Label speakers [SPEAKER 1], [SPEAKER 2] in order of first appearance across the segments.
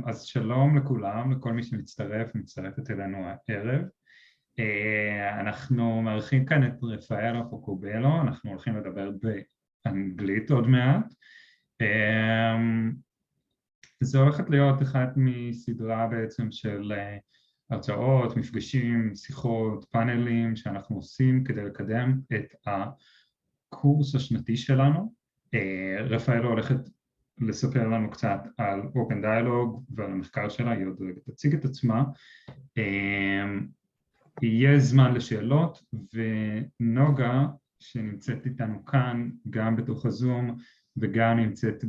[SPEAKER 1] אז שלום לכולם, לכל מי שמצטרף ומצטרפת אלינו הערב. אנחנו מארחים כאן את רפאלה פוקובלו, אנחנו הולכים לדבר באנגלית עוד מעט. זה הולכת להיות אחת מסדרה בעצם של הרצאות, מפגשים, שיחות, פאנלים שאנחנו עושים כדי לקדם את הקורס השנתי שלנו. רפאלה הולכת לספר לנו קצת על HOPEnDialogue ועל המחקר שלה, היא עוד תציג את עצמה. יהיה זמן לשאלות, ונוגה שנמצאת איתנו כאן, גם בתוך הזום וגם נמצאת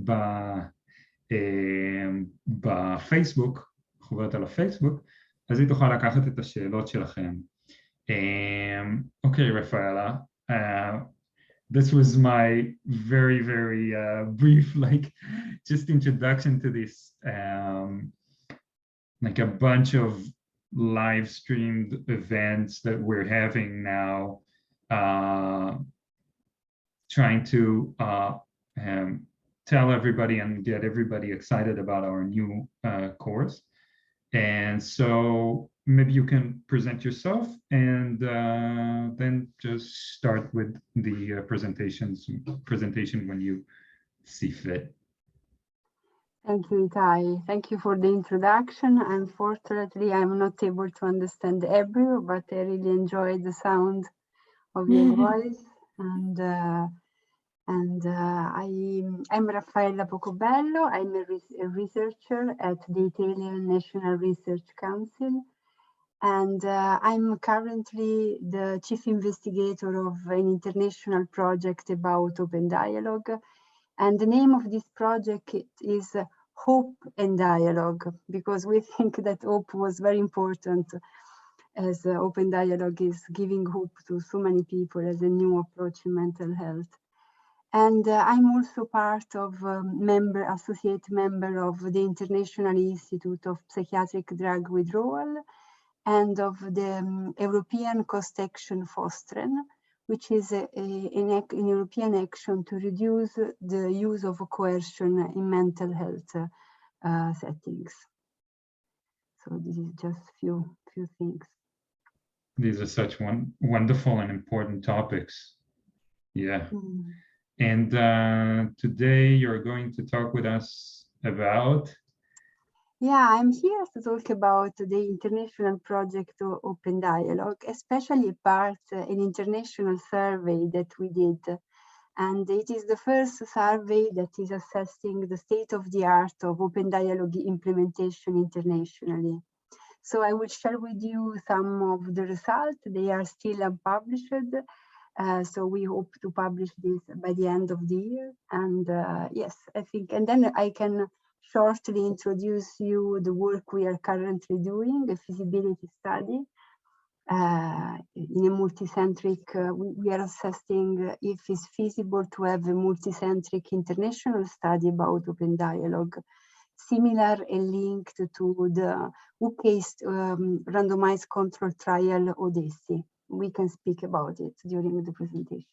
[SPEAKER 1] בפייסבוק, חוברת על הפייסבוק, אז היא תוכל לקחת את השאלות שלכם. אוקיי, רפאלה. This was my very brief, just introduction to this, a bunch of live streamed events that we're having now, trying to tell everybody and get everybody excited about our new course. And so maybe you can present yourself and then just start with the presentation when you see fit.
[SPEAKER 2] Thank you, Itai. Thank you for the introduction. Unfortunately, I'm not able to understand Hebrew, but I really enjoyed the sound of your voice. And I'm Raffaella Pocobello. I'm a researcher at the Italian National Research Council. And I'm currently the chief investigator of an international project about HOPEnDialogue. And the name of this project is HOPEnDialogue, because we think that hope was very important, as HOPEnDialogue is giving hope to so many people as a new approach in mental health. And I'm also part of associate member of the International Institute of Psychiatric Drug Withdrawal and of the European Cost Action Fostren, which is an European action to reduce the use of coercion in mental health settings. So this is just few things.
[SPEAKER 1] These are such wonderful and important topics. Yeah. And today you're going to talk with us about?
[SPEAKER 2] Yeah, I'm here to talk about the international project of HOPEnDialogue, especially an international survey that we did. And it is the first survey that is assessing the state of the art of HOPEnDialogue implementation internationally. So I will share with you some of the results. They are still unpublished. So we hope to publish this by the end of the year. And yes, I think, and then I can shortly introduce you the work we are currently doing, a feasibility study in a multicentric, we are assessing if it's feasible to have a multicentric international study about HOPEnDialogue, similar and linked to the WHO randomized control trial Odyssey. We can speak about it during the presentation.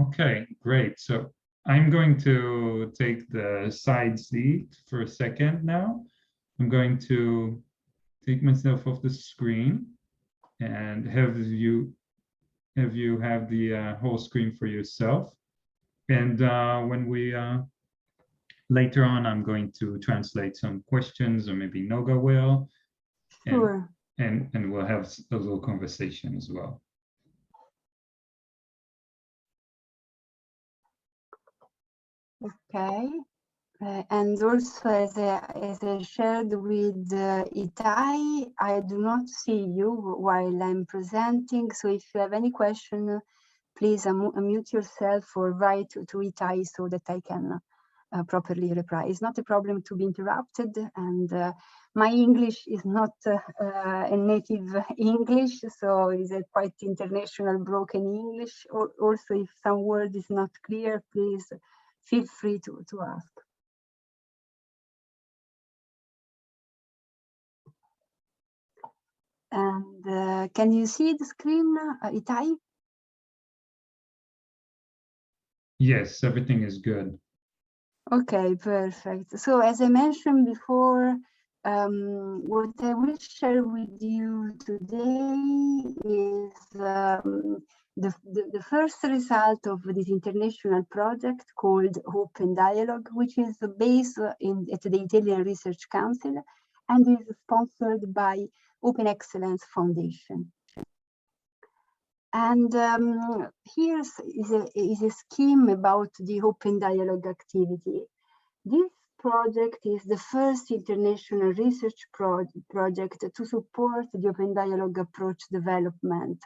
[SPEAKER 1] Okay, great. So I'm going to take the side seat for a second now. I'm going to take myself off the screen and have you have the whole screen for yourself. And when we later on, I'm going to translate some questions, or maybe Noga will.
[SPEAKER 2] Sure.
[SPEAKER 1] And we'll have a little conversation as well.
[SPEAKER 2] Okay, and also as I shared with Itai, I do not see you while I'm presenting. So if you have any question, please unmute yourself or write to Itai so that I can properly reply. It's not a problem to be interrupted, and my English is not a native English, so it's a quite international broken English. Also, if some word is not clear, please feel free to ask. And can you see the screen, Itai?
[SPEAKER 1] Yes, everything is good.
[SPEAKER 2] Okay, perfect. So as I mentioned before, what I will share with you today is the first result of this international project called HOPEnDialogue, which is based at the Italian Research Council and is sponsored by Open Excellence Foundation. And here is a scheme about the HOPEnDialogue activity. This project is the first international research project to support the Open Dialogue approach development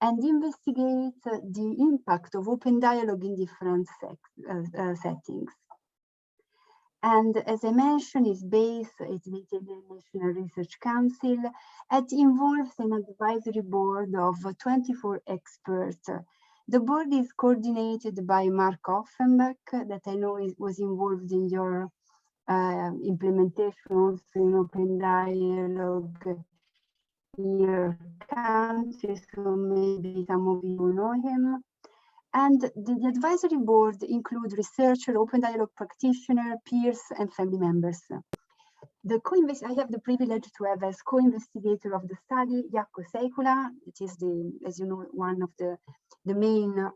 [SPEAKER 2] and investigate the impact of Open Dialogue in different settings. And as I mentioned, it's based at the Italian National Research Council and involves an advisory board of 24 experts. The board is coordinated by Mark Offenbach, that I know was involved in your implementation also in Open Dialogue in your country, so maybe some of you know him. And the advisory board includes researchers, Open Dialogue practitioners, peers, and family members. I have the privilege to have as co-investigator of the study, Jaakko Seikula, which is as you know, one of the main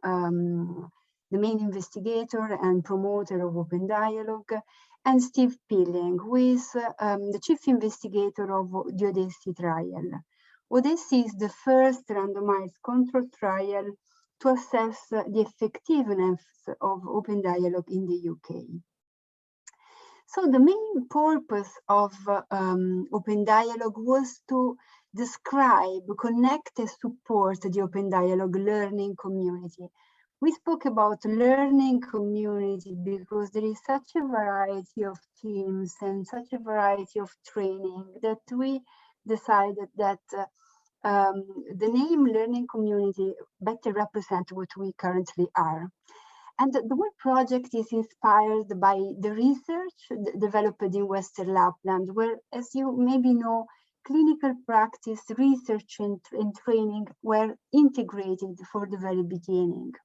[SPEAKER 2] investigator and promoter of Open Dialogue, and Steve Pilling, who is the chief investigator of the Odessi trial. Odessi is the first randomized control trial to assess the effectiveness of Open Dialogue in the UK. So the main purpose of Open Dialogue was to describe, connect, and support the Open Dialogue learning community. We spoke about learning community because there is such a variety of teams and such a variety of training that we decided that the name learning community better represents what we currently are. And the whole project is inspired by the research developed in Western Lapland, where, as you maybe know, clinical practice, research, and training were integrated for the very beginning.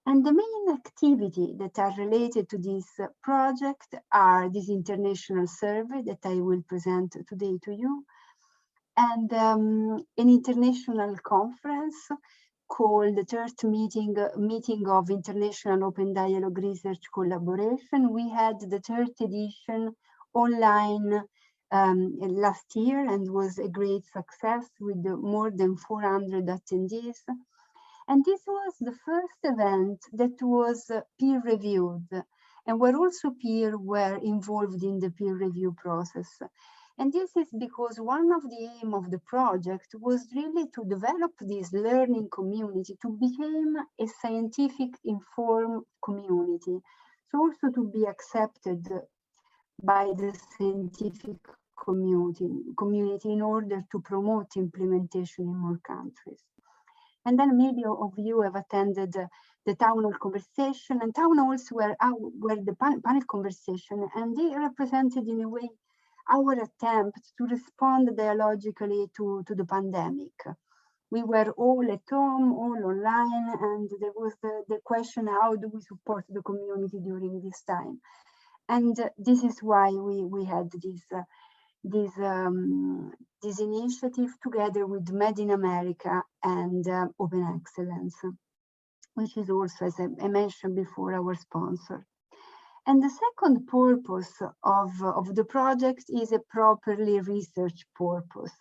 [SPEAKER 2] And the main activity that are related to this project are this international survey that I will present today to you, and an international conference called the third meeting of International Open Dialogue Research Collaboration. We had the third edition online last year and was a great success with more than 400 attendees. And this was the first event that was peer-reviewed, and where also peers were involved in the peer review process. And this is because one of the aims of the project was really to develop this learning community to become a scientific informed community. So also to be accepted by the scientific community in order to promote implementation in more countries. And then maybe of you have attended the town hall conversation, and town halls were the panel conversation, and they represented in a way our attempt to respond dialogically to the pandemic. We were all at home, all online, and there was the question, how do we support the community during this time? And this is why we had this initiative together with Made in America and Open Excellence, which is also, as I mentioned before, our sponsor. And the second purpose of the project is a properly research purpose,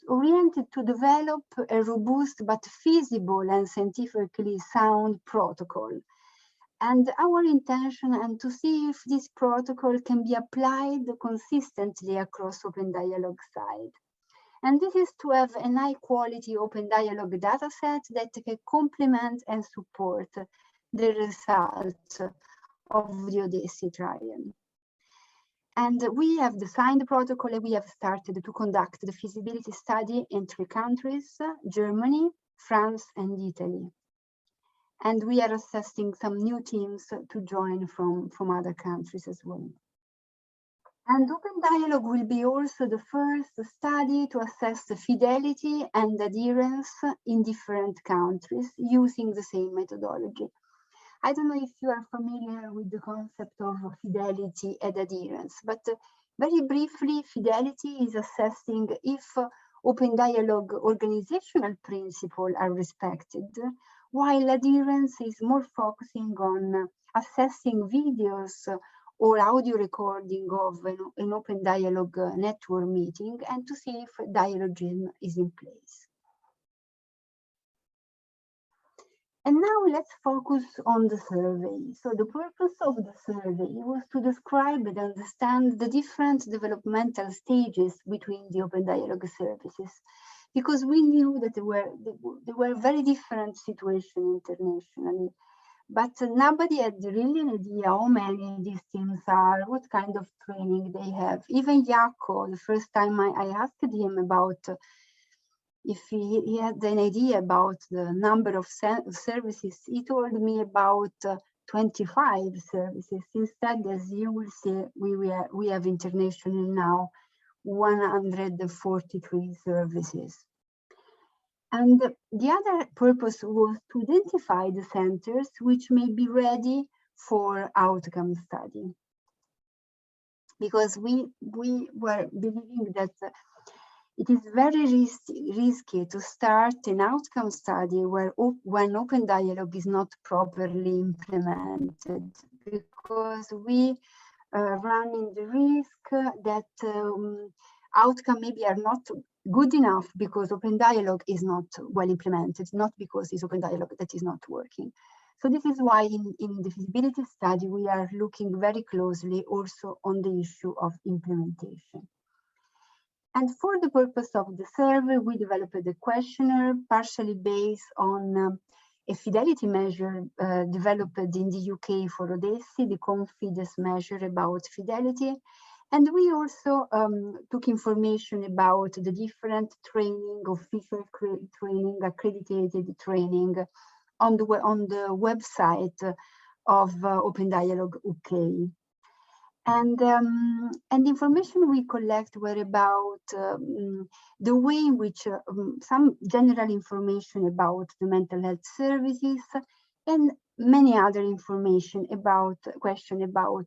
[SPEAKER 2] oriented to develop a robust but feasible and scientifically sound protocol. And our intention is to see if this protocol can be applied consistently across Open Dialogue side. And this is to have a high quality Open Dialogue dataset that can complement and support the results of the Odessi trial. And we have designed the protocol, and we have started to conduct the feasibility study in 3 countries, Germany, France, and Italy. And we are assessing some new teams to join from other countries as well. And Open Dialogue will be also the first study to assess the fidelity and adherence in different countries using the same methodology. I don't know if you are familiar with the concept of fidelity and adherence, but Very briefly, fidelity is assessing if open dialogue organizational principles are respected, while adherence is more focusing on assessing videos or audio recording of an open dialogue network meeting and to see if dialogism is in place. And now let's focus on the survey. So the purpose of the survey was to describe and understand the different developmental stages between the open dialogue services, because we knew that there were very different situations internationally, but nobody had really an idea how many these teams are, what kind of training they have. Even Jaco, the first time I asked him about if he had an idea about the number of services, he told me about 25 services. Instead, as you will see, we have internationally now 143 services. And the other purpose was to identify the centers which may be ready for outcome study. Because we were believing that it is very risky to start an outcome study when open dialogue is not properly implemented, because we run in the risk that outcome maybe are not good enough because open dialogue is not well implemented, not because it's open dialogue that is not working. So this is why in the feasibility study, we are looking very closely also on the issue of implementation. And for the purpose of the survey, we developed a questionnaire partially based on a fidelity measure developed in the UK for Odessi, the confidence measure about fidelity. And we also took information about the different training, official training, accredited training on the website of Open Dialogue UK. And information we collect were about the way in which some general information about the mental health services and many other information about question about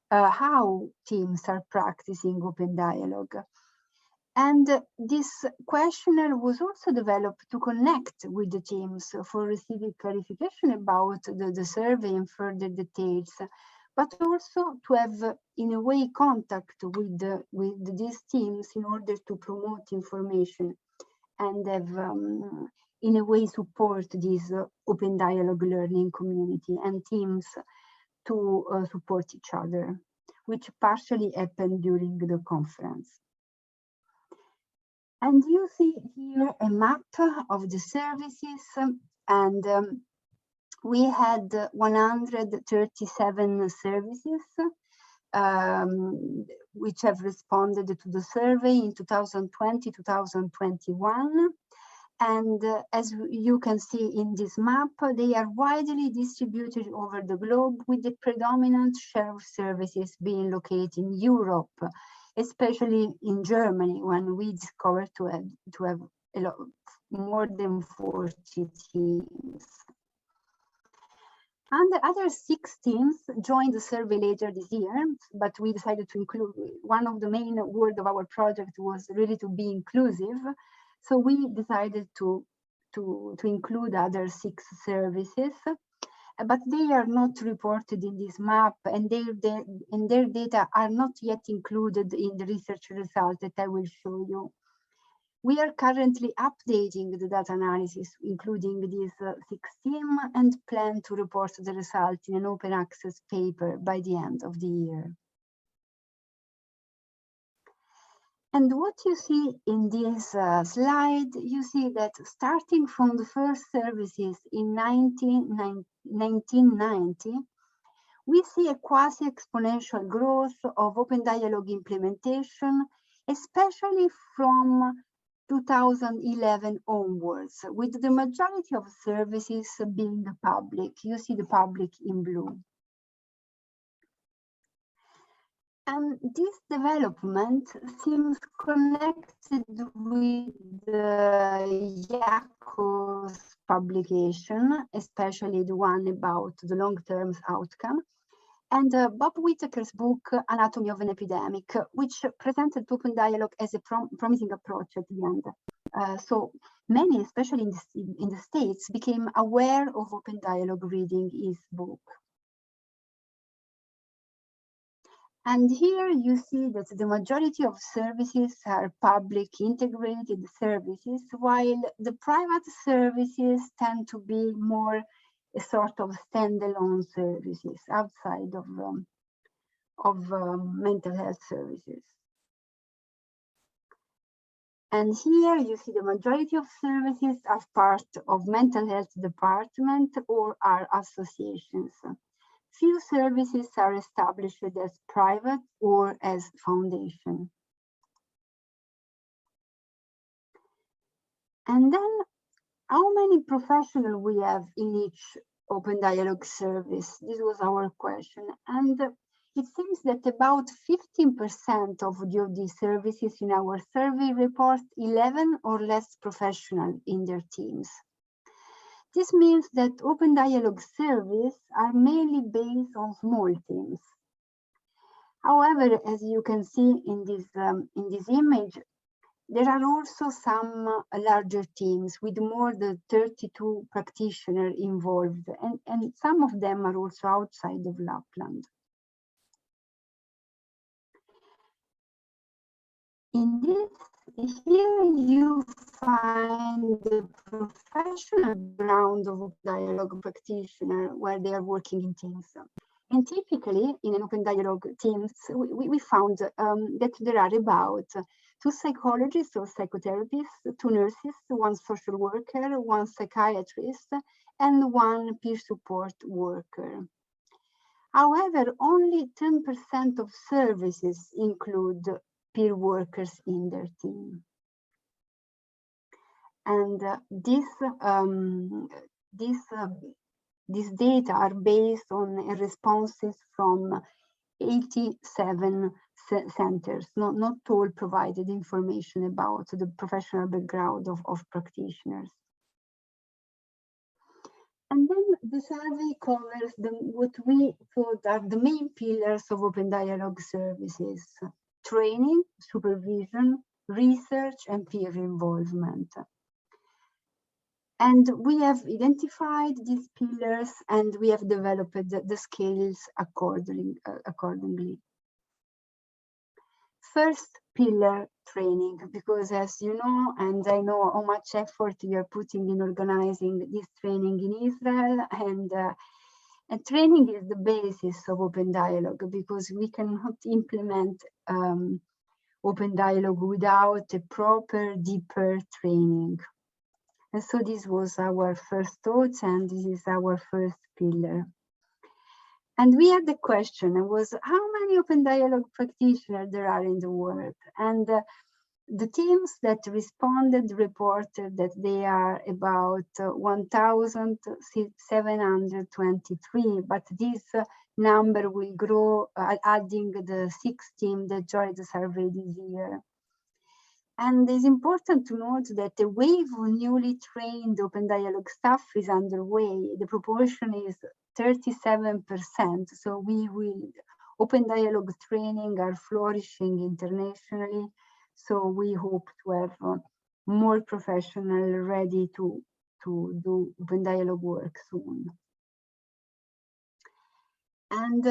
[SPEAKER 2] how teams are practicing open dialogue. And this questionnaire was also developed to connect with the teams for receiving clarification about the survey and further details, but also to have, in a way, contact with these teams in order to promote information and have, in a way, support this open dialogue learning community and teams to support each other, which partially happened during the conference. And you see here a map of the services, and we had 137 services which have responded to the survey in 2020-2021. And as you can see in this map, they are widely distributed over the globe, with the predominant share of services being located in Europe, especially in Germany, when we discovered to have a lot more than 40 teams. And the other 6 teams joined the survey later this year, but we decided to include, one of the main words of our project was really to be inclusive. So we decided to include other 6 services, but they are not reported in this map, and their data are not yet included in the research result that I will show you. We are currently updating the data analysis, including these 6 teams, and plan to report the result in an open access paper by the end of the year. And what you see in this slide, you see that starting from the first services in 1990, we see a quasi-exponential growth of open dialogue implementation, especially from 2011 onwards, with the majority of services being public. You see the public in blue. And this development seems connected with Jaco's publication, especially the one about the long-term outcome. And Bob Whittaker's book, Anatomy of an Epidemic, which presented open dialogue as a promising approach at the end. So many, especially in the States, became aware of open dialogue reading his book. And here you see that the majority of services are public integrated services, while the private services tend to be more a sort of standalone services outside of mental health services. And here you see the majority of services are part of mental health department or are associations. Few services are established as private or as foundation. And then how many professionals we have in each open dialogue service? This was our question. And it seems that about 15% of the services in our survey report 11 or less professionals in their teams. This means that open dialogue services are mainly based on small teams. However, as you can see in this image, there are also some larger teams with more than 32 practitioners involved, and some of them are also outside of Lapland. In this, here you find the professional background of open dialogue practitioner where they are working in teams. And typically in an open dialogue teams, we found that there are about 2 psychologists or psychotherapists, 2 nurses, 1 social worker, 1 psychiatrist, and 1 peer support worker. However, only 10% of services include peer workers in their team. And these data are based on responses from 87 centers. Not all provided information about the professional background of practitioners. And then the survey covers what we thought are the main pillars of open dialogue services: training, supervision, research, and peer involvement. And we have identified these pillars and we have developed the skills accordingly. First pillar, training, because as you know, and I know how much effort you're putting in organizing this training in Israel, and training is the basis of open dialogue, because we cannot implement open dialogue without a proper, deeper training. And so this was our first thought, and this is our first pillar. And we had the question, was how many open dialogue practitioners there are in the world? And the teams that responded reported that they are about 1,723, but this number will grow, adding the 6 teams that joined the survey this year. And it's important to note that the wave of newly trained open dialogue staff is underway. The proportion is 37%. So open dialogue training are flourishing internationally. So we hope to have more professionals ready to do open dialogue work soon. And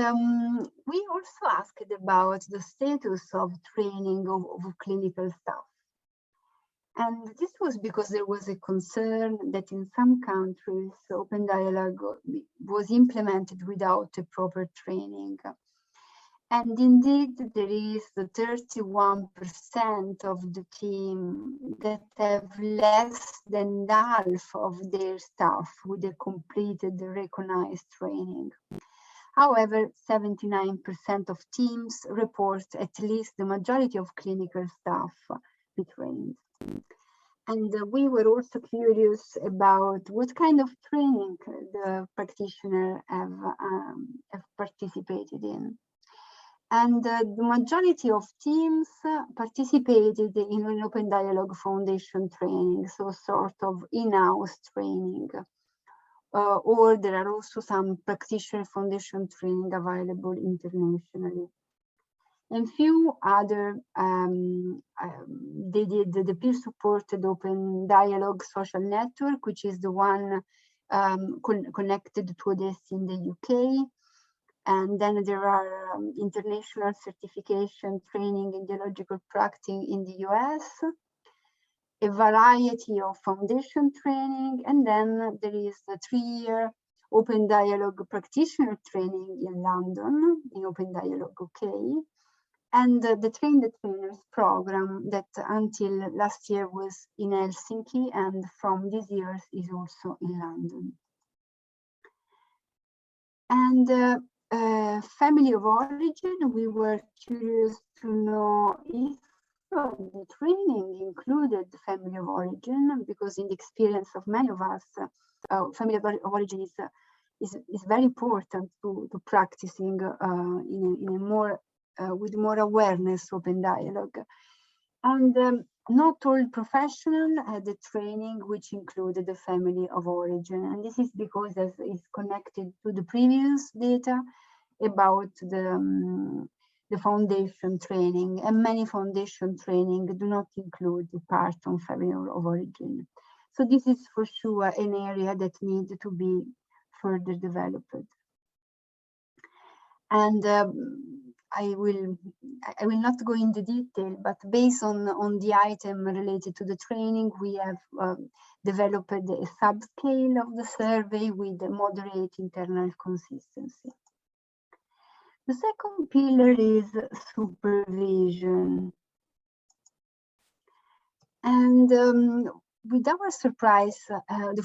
[SPEAKER 2] we also asked about the status of training of clinical staff. And this was because there was a concern that in some countries, open dialogue was implemented without a proper training. And indeed, there is 31% of the team that have less than half of their staff with a completed recognized training. However, 79% of teams report at least the majority of clinical staff be trained. And we were also curious about what kind of training the practitioners have participated in. And the majority of teams participated in an open dialogue foundation training, so sort of in-house training, or there are also some practitioner foundation training available internationally. And few other, they did the peer-supported HOPEnDialogue social network, which is the one connected to Odessa in the UK. And then there are international certification training in dialogical practice in the US, a variety of foundation training, and then there is the 3-year HOPEnDialogue practitioner training in London, in HOPEnDialogue UK. And the Train the Trainers program that until last year was in Helsinki and from this year is also in London. And family of origin, we were curious to know if the training included family of origin, because in the experience of many of us, family of origin is very important to practicing in a more with more awareness HOPEnDialogue. And not all professionals had the training which included the family of origin. And this is because as is connected to the previous data about the foundation training, and many foundation training do not include the part on family of origin. So this is for sure an area that needs to be further developed. And I will not go into detail, but based on the item related to the training, we have developed a subscale of the survey with a moderate internal consistency. The second pillar is supervision. And with our surprise,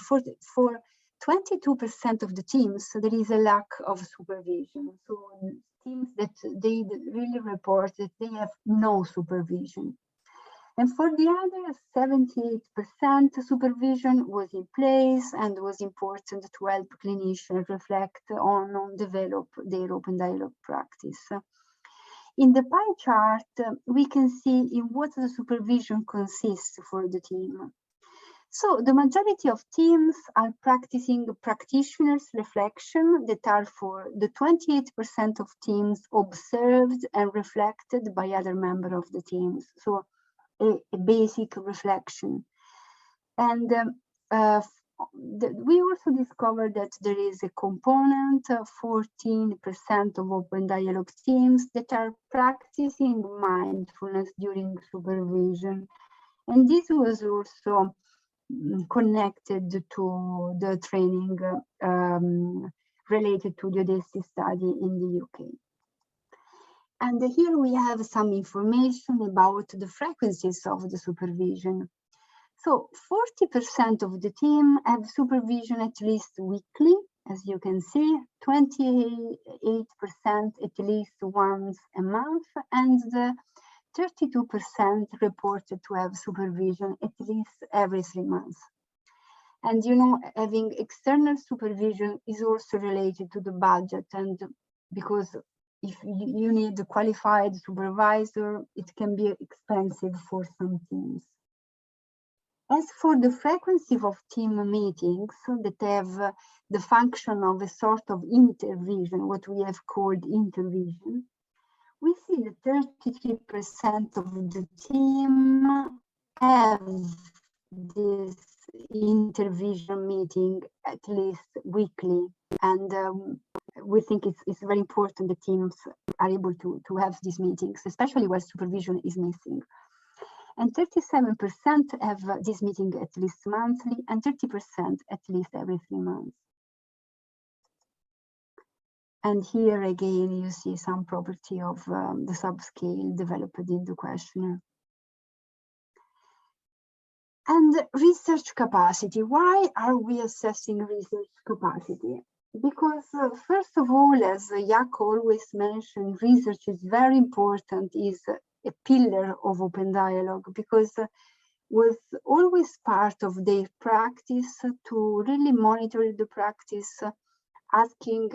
[SPEAKER 2] for 22% of the teams, there is a lack of supervision. So teams that they really report that they have no supervision. And for the other 78%, supervision was in place and was important to help clinicians reflect on develop their HOPEnDialogue practice. In the pie chart, we can see in what the supervision consists for the team. So the majority of teams are practicing practitioners' reflection that are for the 28% of teams observed and reflected by other members of the teams. So a basic reflection. And we also discovered that there is a component of 14% of HOPEnDialogue teams that are practicing mindfulness during supervision. And this was also connected to the training related to the Odessa study in the UK. And here we have some information about the frequencies of the supervision. So 40% of the team have supervision at least weekly, as you can see, 28% at least once a month, and the 32% reported to have supervision at least every 3 months. And you know, having external supervision is also related to the budget, and because if you need a qualified supervisor, it can be expensive for some teams. As for the frequency of team meetings that have the function of a sort of intervision, what we have called intervision, we see that 33% of the team have this intervision meeting at least weekly. And we think it's very important that teams are able to have these meetings, especially where supervision is missing. And 37% have this meeting at least monthly, and 30% at least every 3 months. And here again, you see some property of the subscale developed in the questionnaire. And research capacity. Why are we assessing research capacity? Because first of all, as Jaak always mentioned, research is very important, is a pillar of HOPEnDialogue, because was always part of their practice to really monitor the practice, asking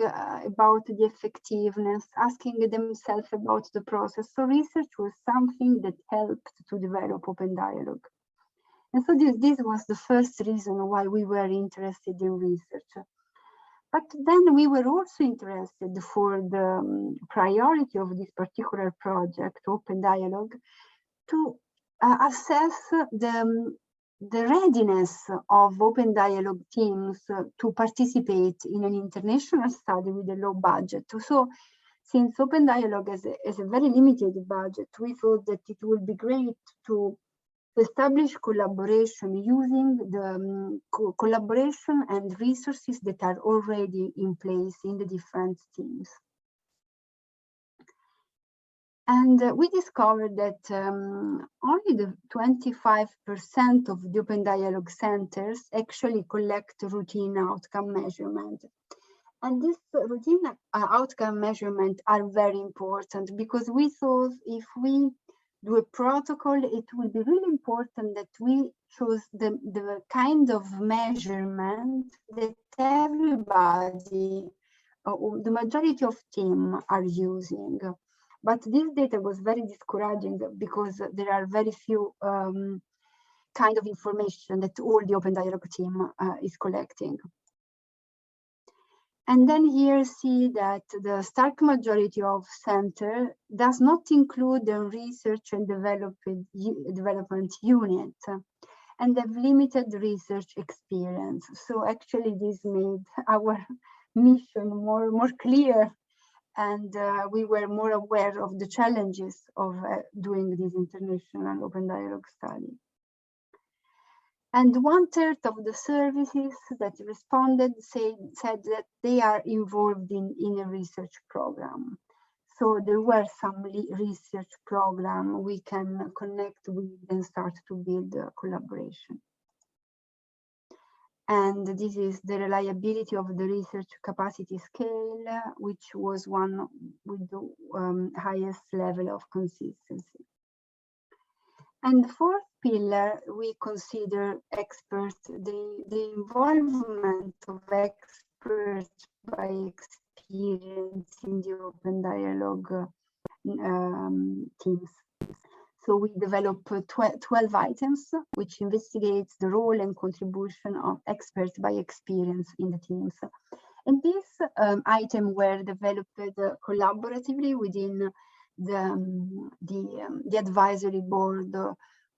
[SPEAKER 2] about the effectiveness, asking themselves about the process. So research was something that helped to develop HOPEnDialogue. And so this was the first reason why we were interested in research. But then we were also interested for the priority of this particular project, HOPEnDialogue, to assess the readiness of HOPEnDialogue teams to participate in an international study with a low budget. So since HOPEnDialogue has a very limited budget, we thought that it would be great to establish collaboration using the collaboration and resources that are already in place in the different teams. And we discovered that only the 25% of the HOPEnDialogue centers actually collect routine outcome measurement. And these routine outcome measurement are very important because we thought if we do a protocol, it will be really important that we choose the kind of measurement that everybody, the majority of team are using. But this data was very discouraging because there are very few kind of information that all the HOPEnDialogue team is collecting. And then here see that the stark majority of center does not include the research and development unit and have limited research experience. So actually this made our mission more clear, and we were more aware of the challenges of doing this international HOPEnDialogue study. And 1/3 of the services that responded said that they are involved in a research program. So there were some research program we can connect with and start to build a collaboration. And this is the reliability of the research capacity scale, which was one with the highest level of consistency. And the fourth pillar, we consider experts, the involvement of experts by experience in the HOPEnDialogue teams. So we developed 12 items, which investigates the role and contribution of experts by experience in the teams. And these items were developed collaboratively within the advisory board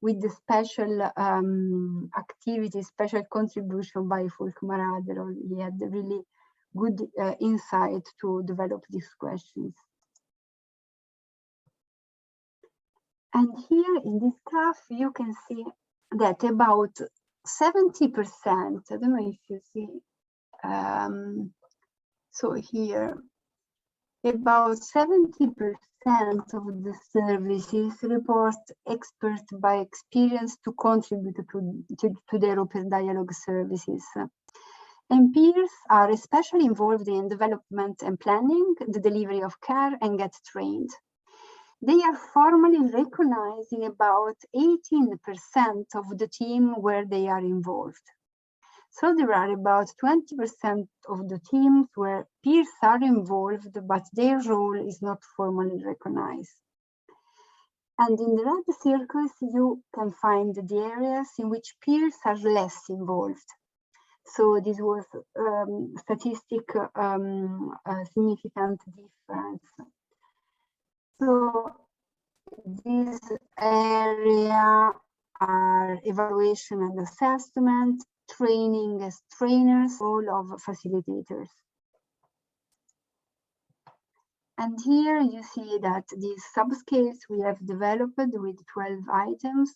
[SPEAKER 2] with the special activity, special contribution by Volkmar Aderol. He had really good insight to develop these questions. And here in this graph, you can see that about 70%, I don't know if you see, so here, about 70% of the services report expert by experience to contribute to their HOPEnDialogue services. And peers are especially involved in development and planning, the delivery of care, and get trained. They are formally recognized in about 18% of the team where they are involved. So there are about 20% of the teams where peers are involved, but their role is not formally recognized. And in the red circles, you can find the areas in which peers are less involved. So this was statistic significant difference. So this area are evaluation and assessment, training as trainers, all of facilitators. And here you see that these subscales we have developed with 12 items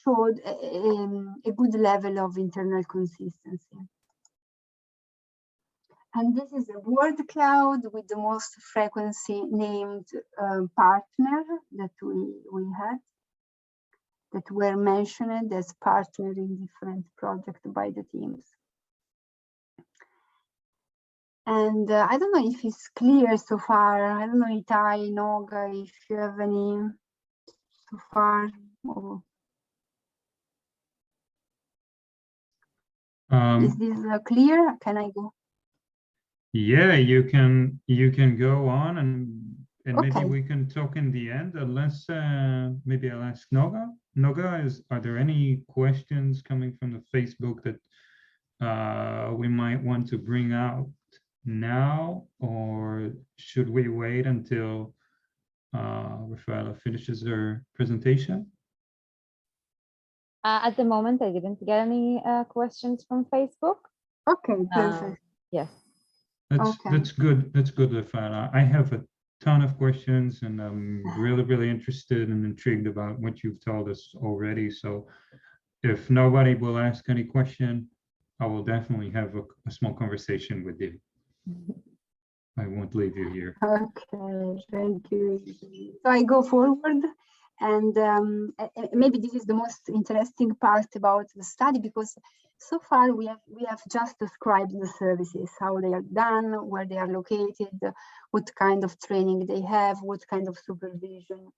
[SPEAKER 2] showed a good level of internal consistency. And this is a word cloud with the most frequency named partner that we had, that were mentioned as partner in different projects by the teams. And I don't know if it's clear so far. I don't know, Itai, Noga, if you have any so far. Or... is this clear? Can I go?
[SPEAKER 1] Yeah, you can go on, and
[SPEAKER 2] okay.
[SPEAKER 1] Maybe we can talk in the end, unless maybe I'll ask Noga. Noga, are there any questions coming from the Facebook that we might want to bring out now, or should we wait until Raffaella finishes her presentation?
[SPEAKER 3] At the moment, I didn't get any questions from Facebook.
[SPEAKER 2] Okay, perfect.
[SPEAKER 3] Yes.
[SPEAKER 1] That's good. That's good, Raffaella. I have a ton of questions, and I'm really interested and intrigued about what you've told us already. So if nobody will ask any question, I will definitely have a small conversation with you. I won't leave you here.
[SPEAKER 2] Okay, thank you. So I go forward, and maybe this is the most interesting part about the study, because so far we have just described the services, how they are done, where they are located, what kind of training they have, what kind of supervision,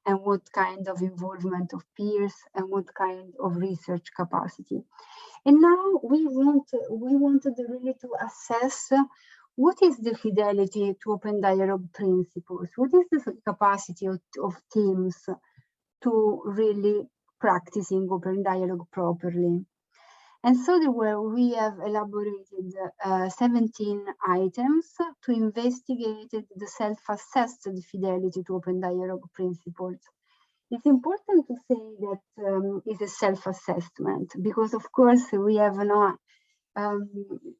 [SPEAKER 2] and what kind of involvement of peers, and what kind of research capacity. And now we wanted really to assess what is the fidelity to open dialogue principles, what is the capacity of teams to really practicing open dialogue properly. And so we have elaborated 17 items to investigate the self-assessed fidelity to open dialogue principles. It's important to say that it's a self-assessment, because of course we have not,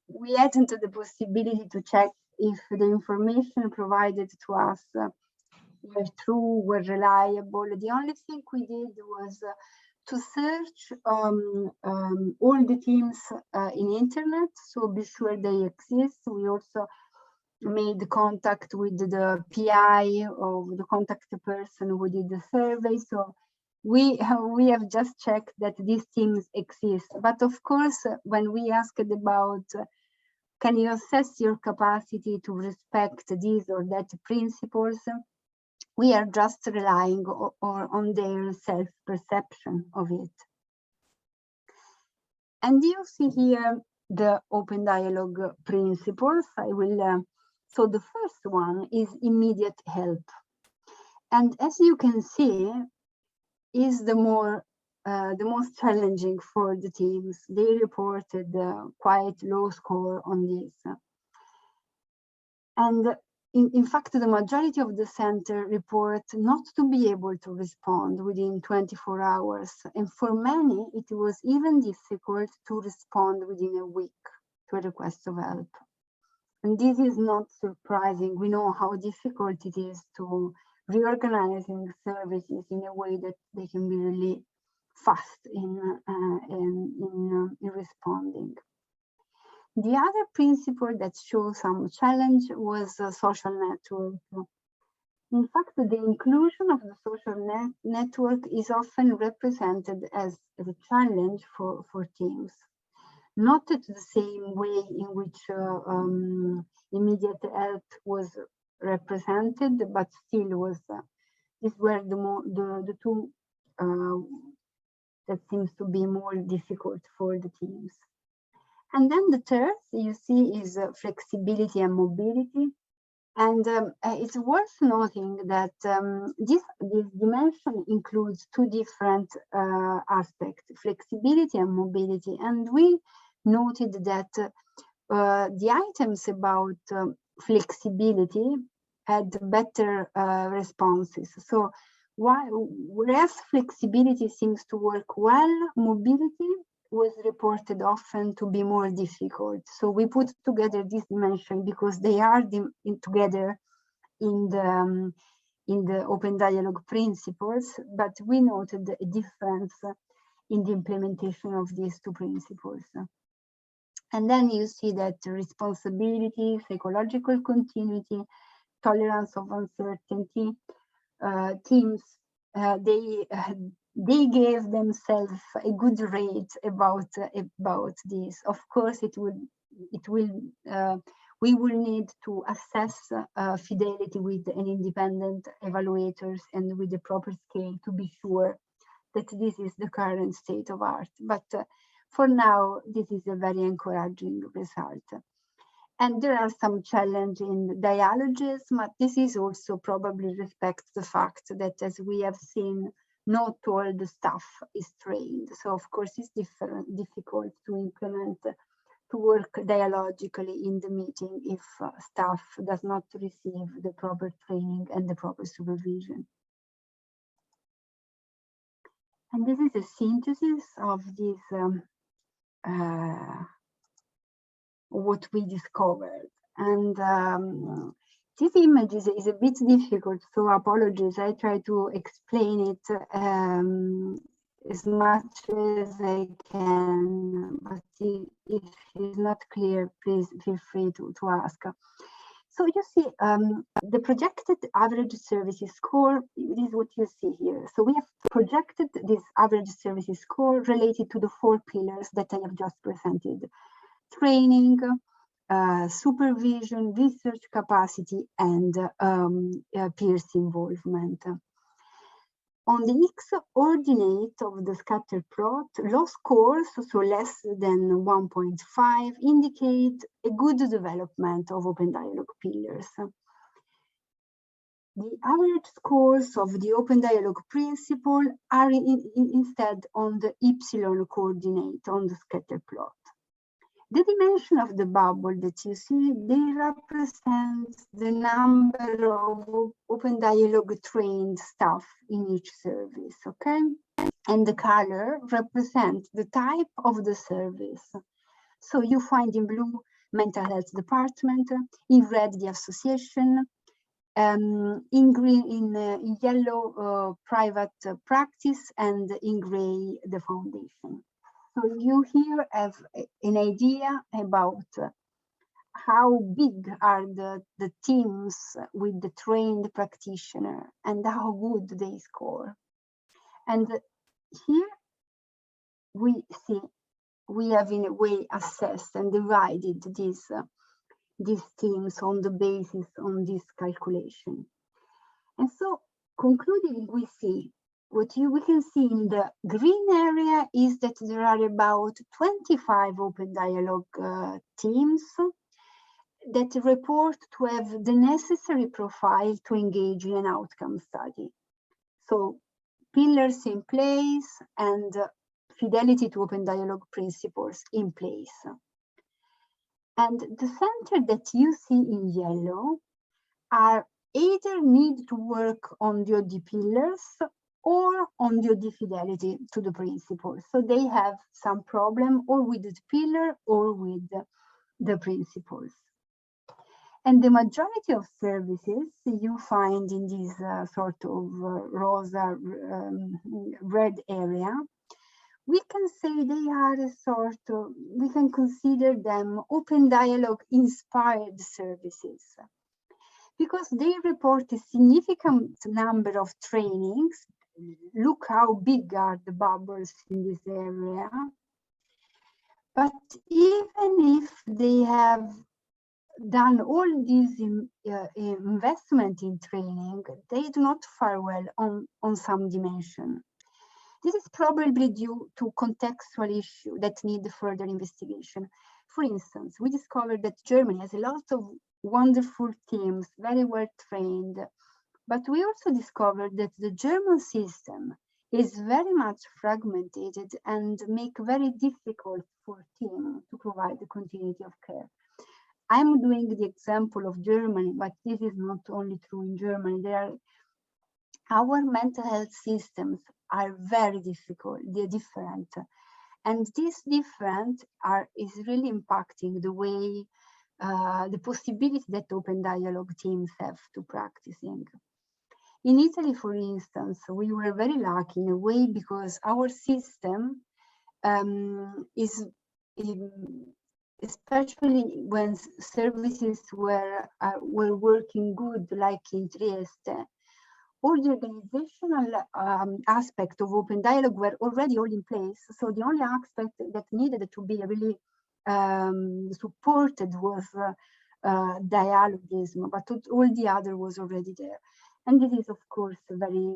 [SPEAKER 2] we hadn't the possibility to check if the information provided to us were true, were reliable. The only thing we did was to search all the teams in internet, so be sure they exist. We also made contact with the PI or the contact person who did the survey. So we have just checked that these teams exist. But of course, when we asked about, can you assess your capacity to respect these or that principles, we are just relying on their self-perception of it. And you see here the open dialogue principles. I will, so the first one is immediate help. And as you can see, is the most challenging for the teams. They reported quite low score on this. And in fact, the majority of the center report not to be able to respond within 24 hours. And for many, it was even difficult to respond within a week to a request of help. And this is not surprising. We know how difficult it is to reorganizing services in a way that they can be really fast in responding. The other principle that shows some challenge was social network. In fact, the inclusion of the social network is often represented as a challenge for teams. Not at the same way in which immediate help was represented, but still was, these were the two that seems to be more difficult for the teams. And then the third you see is flexibility and mobility. And it's worth noting that this dimension includes two different aspects, flexibility and mobility. And we noted that the items about flexibility had better responses. So whereas flexibility seems to work well, mobility was reported often to be more difficult. So we put together this dimension because they are together in the open dialogue principles, but we noted a difference in the implementation of these two principles. And then you see that responsibility, psychological continuity, tolerance of uncertainty, teams, they gave themselves a good rate about this. Of course, we will need to assess fidelity with an independent evaluators and with the proper scale to be sure that this is the current state of art. But for now, this is a very encouraging result. And there are some challenge in dialogues, but this is also probably reflects the fact that, as we have seen, not all the staff is trained. So of course it's difficult to implement to work dialogically in the meeting if staff does not receive the proper training and the proper supervision. And this is a synthesis of this what we discovered. And this image is a bit difficult, so apologies. I try to explain it as much as I can, but if it's not clear, please feel free to ask. So you see, the projected average services score is what you see here. So we have projected this average services score related to the 4 pillars that I have just presented: training, supervision, research capacity, and peers involvement. On the x-ordinate of the scatter plot, low scores, so less than 1.5, indicate a good development of open dialogue pillars. The average scores of the open dialogue principle are instead on the y-coordinate on the scatter plot. The dimension of the bubble that you see, they represent the number of open dialogue trained staff in each service, okay? And the color represents the type of the service. So you find in blue mental health department, in red the association, in green, in yellow private practice, and in gray the foundation. So you here have an idea about how big are the teams with the trained practitioner and how good they score. And here we see, we have in a way assessed and divided these teams on the basis on this calculation. And so concluding, we see what we can see in the green area is that there are about 25 open dialogue teams that report to have the necessary profile to engage in an outcome study. So pillars in place and fidelity to open dialogue principles in place. And the center that you see in yellow are either need to work on the OD pillars or on the OD fidelity to the principles. So they have some problem or with the pillar or with the principles. And the majority of services you find in this sort of rosa red area, we can say they are a sort of, we can consider them open dialogue inspired services, because they report a significant number of trainings. Look how big are the bubbles in this area. But even if they have done all this investment in training, they do not fare well on some dimension. This is probably due to contextual issues that need further investigation. For instance, we discovered that Germany has a lot of wonderful teams, very well trained, but we also discovered that the German system is very much fragmented and make very difficult for teams to provide the continuity of care. I'm doing the example of Germany, but this is not only true in Germany. Our mental health systems are very difficult, they're different. And this different is really impacting the way, the possibility that open dialogue teams have to practicing. In Italy, for instance, we were very lucky in a way because our system is, especially when services were working good, like in Trieste, all the organizational aspect of open dialogue were already all in place. So the only aspect that needed to be really supported was dialogism, but all the other was already there. And this is, of course, very,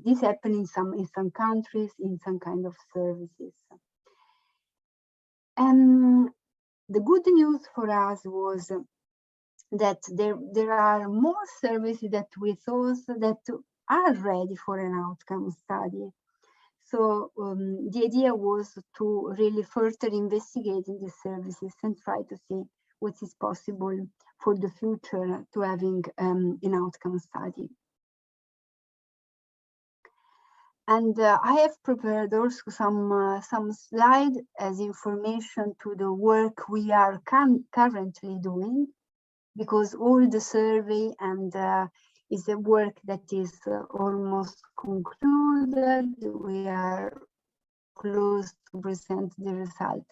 [SPEAKER 2] this happened in some countries, in some kind of services. And the good news for us was that there are more services that we thought that are ready for an outcome study. So the idea was to really further investigate in the services and try to see what is possible for the future to having an outcome study. And I have prepared also some slides as information to the work we are currently doing, because all the survey and is a work that is almost concluded. We are close to present the result.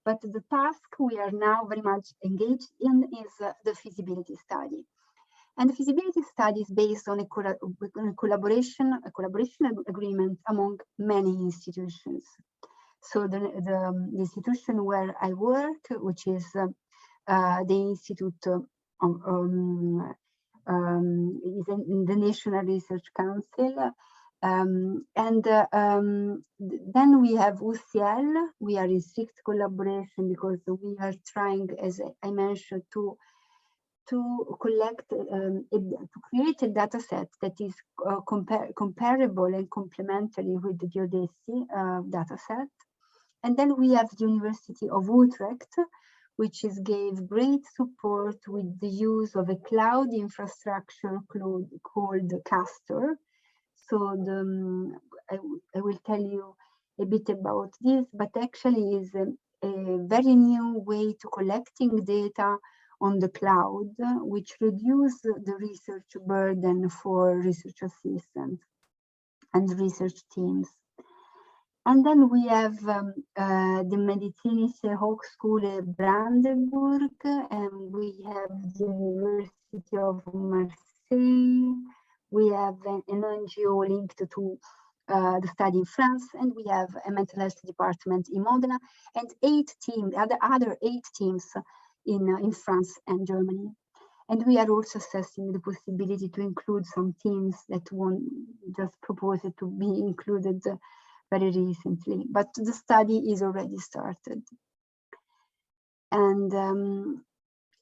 [SPEAKER 2] But the task we are now very much engaged in is the feasibility study. And the feasibility study is based on a collaboration agreement among many institutions. So the institution where I work, which is the Institute is in the National Research Council. Then we have UCL. We are in strict collaboration because we are trying, as I mentioned, to collect, to create a data set that is comparable and complementary with the geodesy data set. And then we have the University of Utrecht, which gave great support with the use of a cloud infrastructure called Castor. So I will tell you a bit about this, but actually is a very new way to collecting data on the cloud, which reduce the research burden for research assistants and research teams. And then we have the Medizinische Hochschule Brandenburg, and we have the University of Marseille. We have an NGO linked to the study in France, and we have a mental health department in Modena, and other 8 teams in France and Germany. And we are also assessing the possibility to include some teams that won't just propose it to be included very recently, but the study is already started. And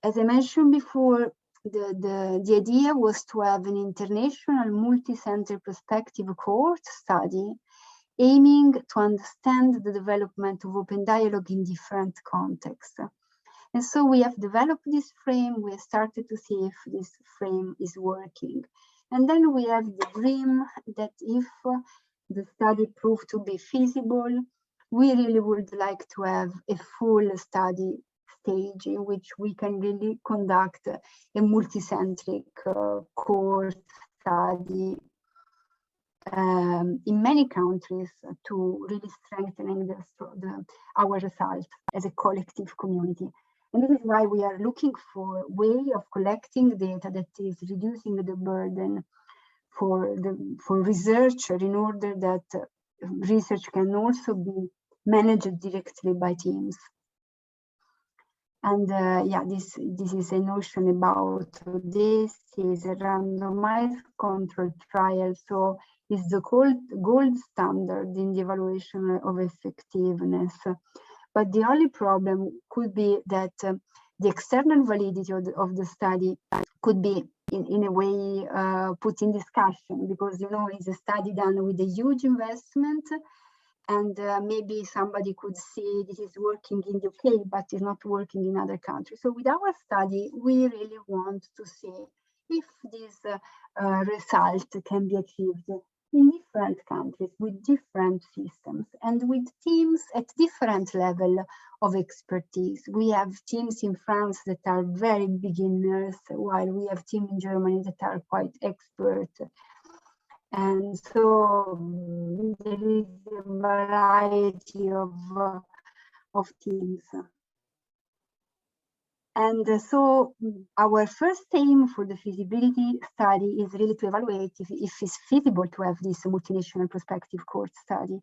[SPEAKER 2] as I mentioned before, the idea was to have an international multi-center prospective cohort study aiming to understand the development of open dialogue in different contexts. And so we have developed this frame. We have started to see if this frame is working. And then we have the dream that if the study proved to be feasible, we really would like to have a full study stage in which we can really conduct a multicentric cohort study in many countries to really strengthening our result as a collective community. And this is why we are looking for a way of collecting data that is reducing the burden for researcher, in order that research can also be managed directly by teams. And yeah, this is a notion about this is a randomized controlled trial, so it's the gold standard in the evaluation of effectiveness. But the only problem could be that the external validity of the study could be in a way put in discussion, because, you know, it's a study done with a huge investment, and maybe somebody could see this is working in the UK, but it's not working in other countries. So with our study, we really want to see if this result can be achieved in different countries with different systems and with teams at different level of expertise. We have teams in France that are very beginners, while we have teams in Germany that are quite expert. And so there is a variety of teams. And so our first aim for the feasibility study is really to evaluate if it's feasible to have this multinational prospective cohort study.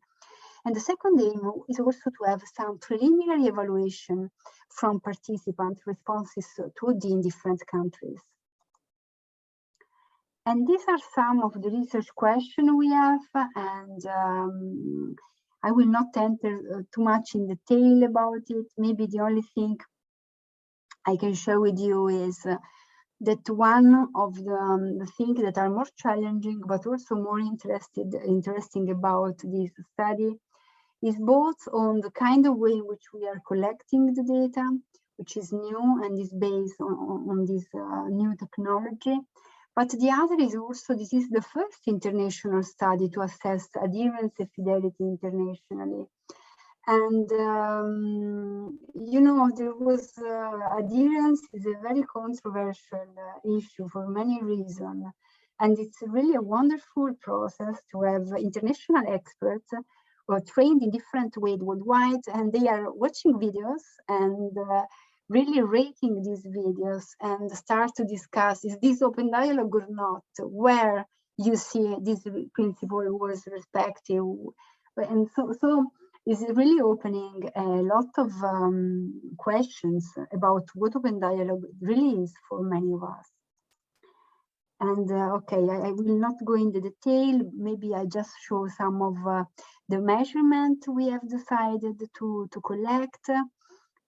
[SPEAKER 2] And the second aim is also to have some preliminary evaluation from participant responses to the different countries. And these are some of the research questions we have, and I will not enter too much in detail about it. Maybe the only thing I can share with you is that one of the things that are more challenging, but also more interesting about this study is both on the kind of way in which we are collecting the data, which is new and is based on this new technology. But the other is also, this is the first international study to assess adherence and fidelity internationally. And, you know, there was adherence is a very controversial issue for many reasons. And it's really a wonderful process to have international experts who are trained in different ways worldwide, and they are watching videos and really rating these videos and start to discuss, is this open dialogue or not? Where you see this principle was respected. And so is really opening a lot of questions about what open dialogue really is for many of us. And okay, I will not go into detail. Maybe I just show some of the measurement we have decided to collect.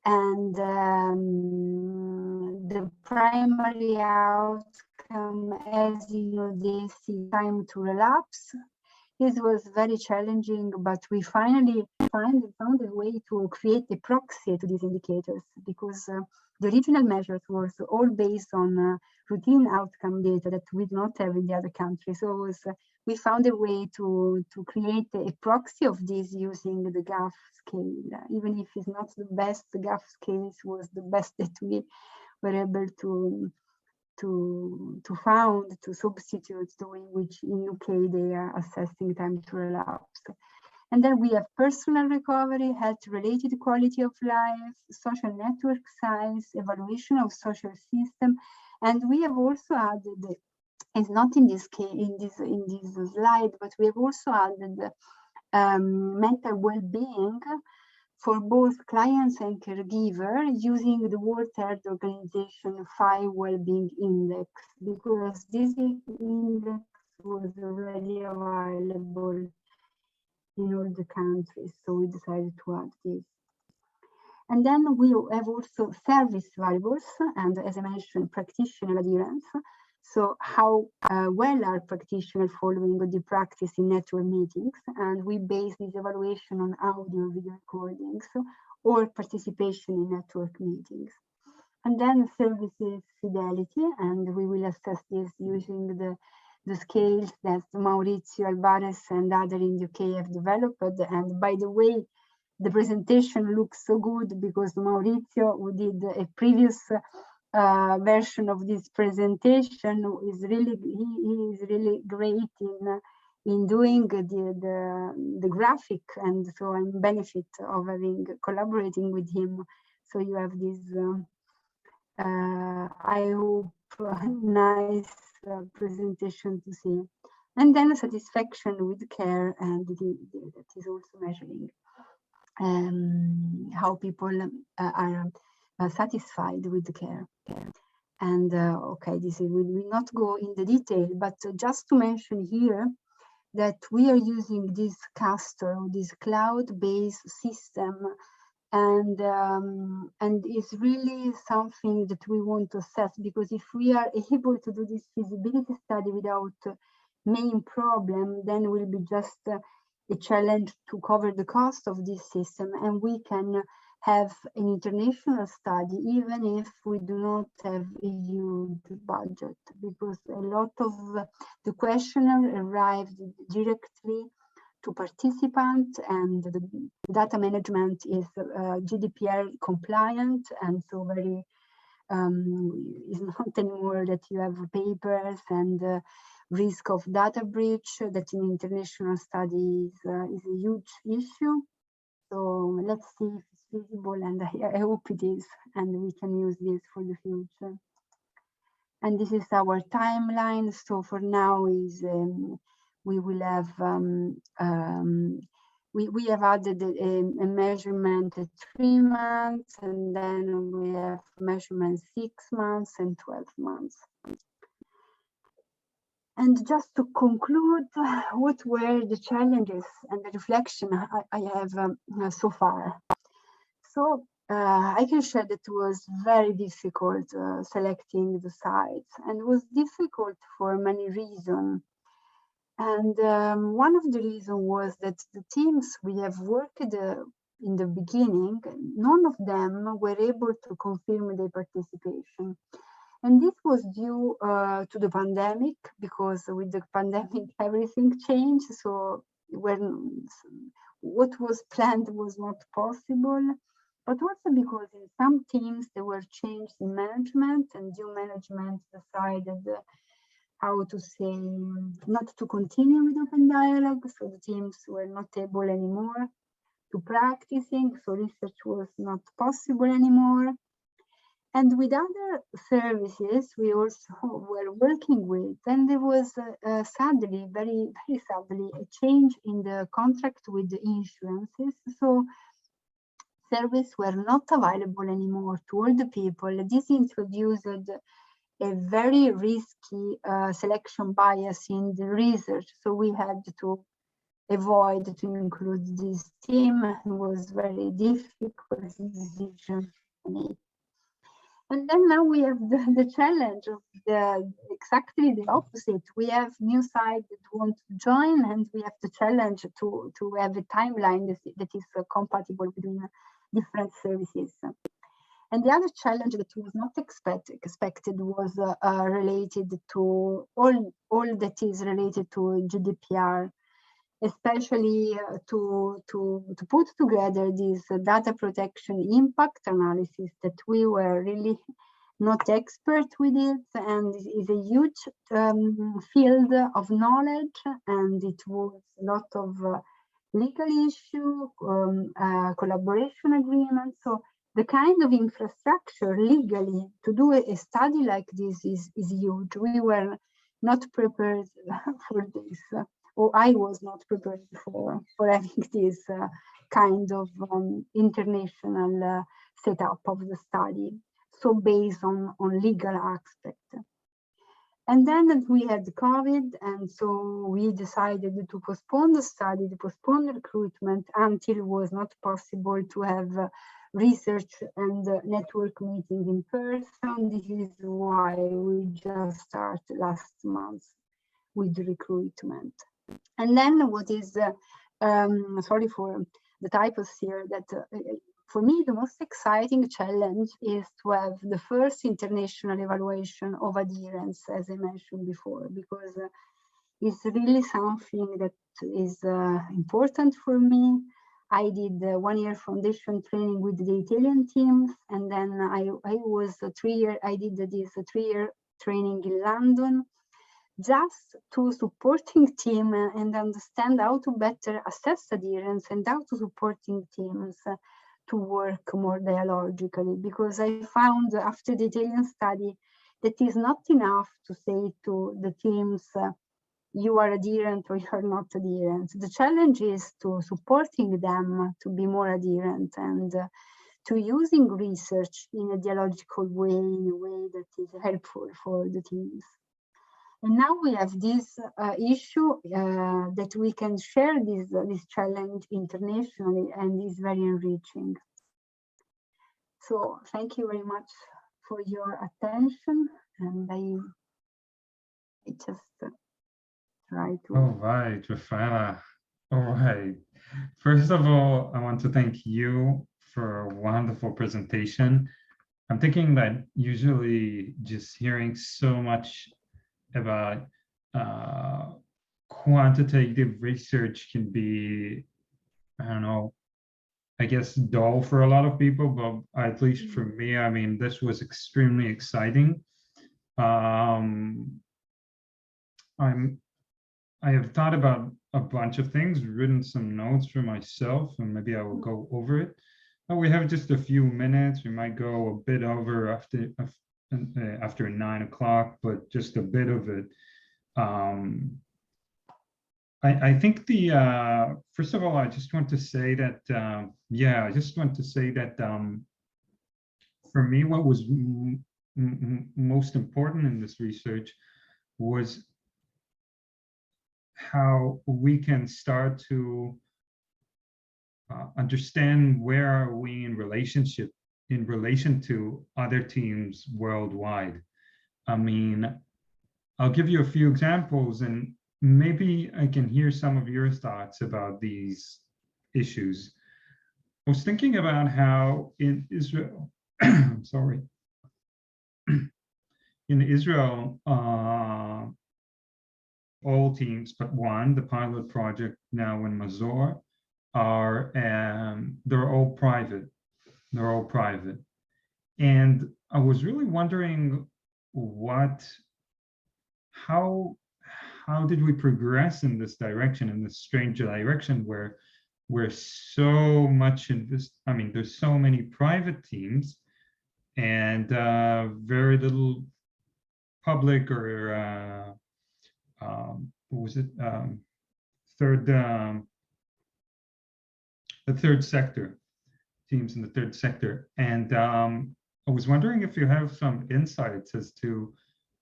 [SPEAKER 2] And the primary outcome, as you know, this is time to relapse. This was very challenging, but we finally found a way to create a proxy to these indicators, because the original measures was all based on routine outcome data that we do not have in the other countries. So we found a way to create a proxy of this using the GAF scale. Even if it's not the best, the GAF scale was the best that we were able to found to substitute the way in which in UK they are assessing time to relapse. And then we have personal recovery, health-related quality of life, social network size, evaluation of social system, and we have also added, it's not in this case in this slide, but we have also added mental well-being for both clients and caregiver using the World Health Organization 5 Wellbeing Index, because this index was already available in all the countries, so we decided to add this. And then we have also service variables, and as I mentioned, practitioner adherence. So how well are practitioners following the practice in network meetings? And we base this evaluation on audio video recordings or participation in network meetings. And then services fidelity, and we will assess this using the scales that Maurizio Alvarez and others in UK have developed. And by the way, the presentation looks so good because Maurizio, who did a previous version of this presentation, is really he is really great in doing the graphic, and so I'm benefit of collaborating with him. So you have this I hope nice presentation to see. And then satisfaction with care, and that is also measuring how people are satisfied with the care. And okay, this is, we will not go in the detail, but just to mention here that we are using this Castor, this cloud-based system, and it's really something that we want to assess, because if we are able to do this feasibility study without main problem, then it will be just a challenge to cover the cost of this system, and we can have an international study even if we do not have a huge budget, because a lot of the questionnaire arrived directly to participants, and the data management is GDPR compliant, and so very is not anymore that you have papers and risk of data breach that in international studies is a huge issue. So let's see if it's feasible, and I hope it is, and we can use this for the future. And this is our timeline. So for now is we will have we have added a measurement at 3 months, and then we have measurement 6 months and 12 months. And just to conclude, what were the challenges and the reflection I have so far? So I can share that it was very difficult selecting the sites, and it was difficult for many reasons. And one of the reasons was that the teams we have worked in the beginning, none of them were able to confirm their participation. And this was due to the pandemic, because with the pandemic, everything changed. So when what was planned was not possible, but also because in some teams there were changes in management, and new management decided how to say, not to continue with HOPEnDialogue. So the teams were not able anymore to practicing, so research was not possible anymore. And with other services we also were working with, and there was sadly, very sadly, a change in the contract with the insurances. So services were not available anymore to all the people. This introduced a very risky selection bias in the research. So we had to avoid to include this team. It was very difficult decision to make. And then now we have the challenge of exactly the opposite. We have new sites that want to join, and we have the challenge to have a timeline that is compatible between different services. And the other challenge that was not expected was related to all that is related to GDPR, especially to put together this data protection impact analysis that we were really not expert with it, and it is a huge field of knowledge, and it was a lot of legal issue, collaboration agreements. So the kind of infrastructure legally to do a study like this is huge. We were not prepared for this. Or I was not prepared for having this kind of international setup of the study, so based on legal aspect. And then we had COVID, and so we decided to postpone the study, to postpone the recruitment until it was not possible to have research and network meeting in person. This is why we just started last month with the recruitment. And then what is, sorry for the typos here, that for me the most exciting challenge is to have the first international evaluation of adherence, as I mentioned before, because it's really something that is important for me. I did 1 year foundation training with the Italian teams, and then I was I did this 3-year training in London, just to supporting team and understand how to better assess adherence and how to supporting teams to work more dialogically, because I found after the Italian study that is not enough to say to the teams, you are adherent or you are not adherent. The challenge is to supporting them to be more adherent and to using research in a dialogical way, in a way that is helpful for the teams. And now we have this issue that we can share this challenge internationally, and is very enriching. So thank you very much for your attention, and I just try to.
[SPEAKER 1] All right, Raffaella. All right. First of all, I want to thank you for a wonderful presentation. I'm thinking that usually just hearing so much about quantitative research can be, I don't know, I guess dull for a lot of people, but at least for me, I mean, this was extremely exciting. I have thought about a bunch of things, written some notes for myself, and maybe I will go over it. But we have just a few minutes. We might go a bit over after 9 o'clock, but just a bit of it. I think first of all, I just want to say that, for me, what was most important in this research was how we can start to understand where are we in relation to other teams worldwide. I mean, I'll give you a few examples and maybe I can hear some of your thoughts about these issues. I was thinking about how in Israel, I'm sorry, in Israel, all teams but one, the pilot project now in Mazor, they're all private. They're all private. And I was really wondering how did we progress in this direction, in this strange direction where we're so much in this, I mean, there's so many private teams and very little public or what was it? The third sector, teams in the third sector. And I was wondering if you have some insights as to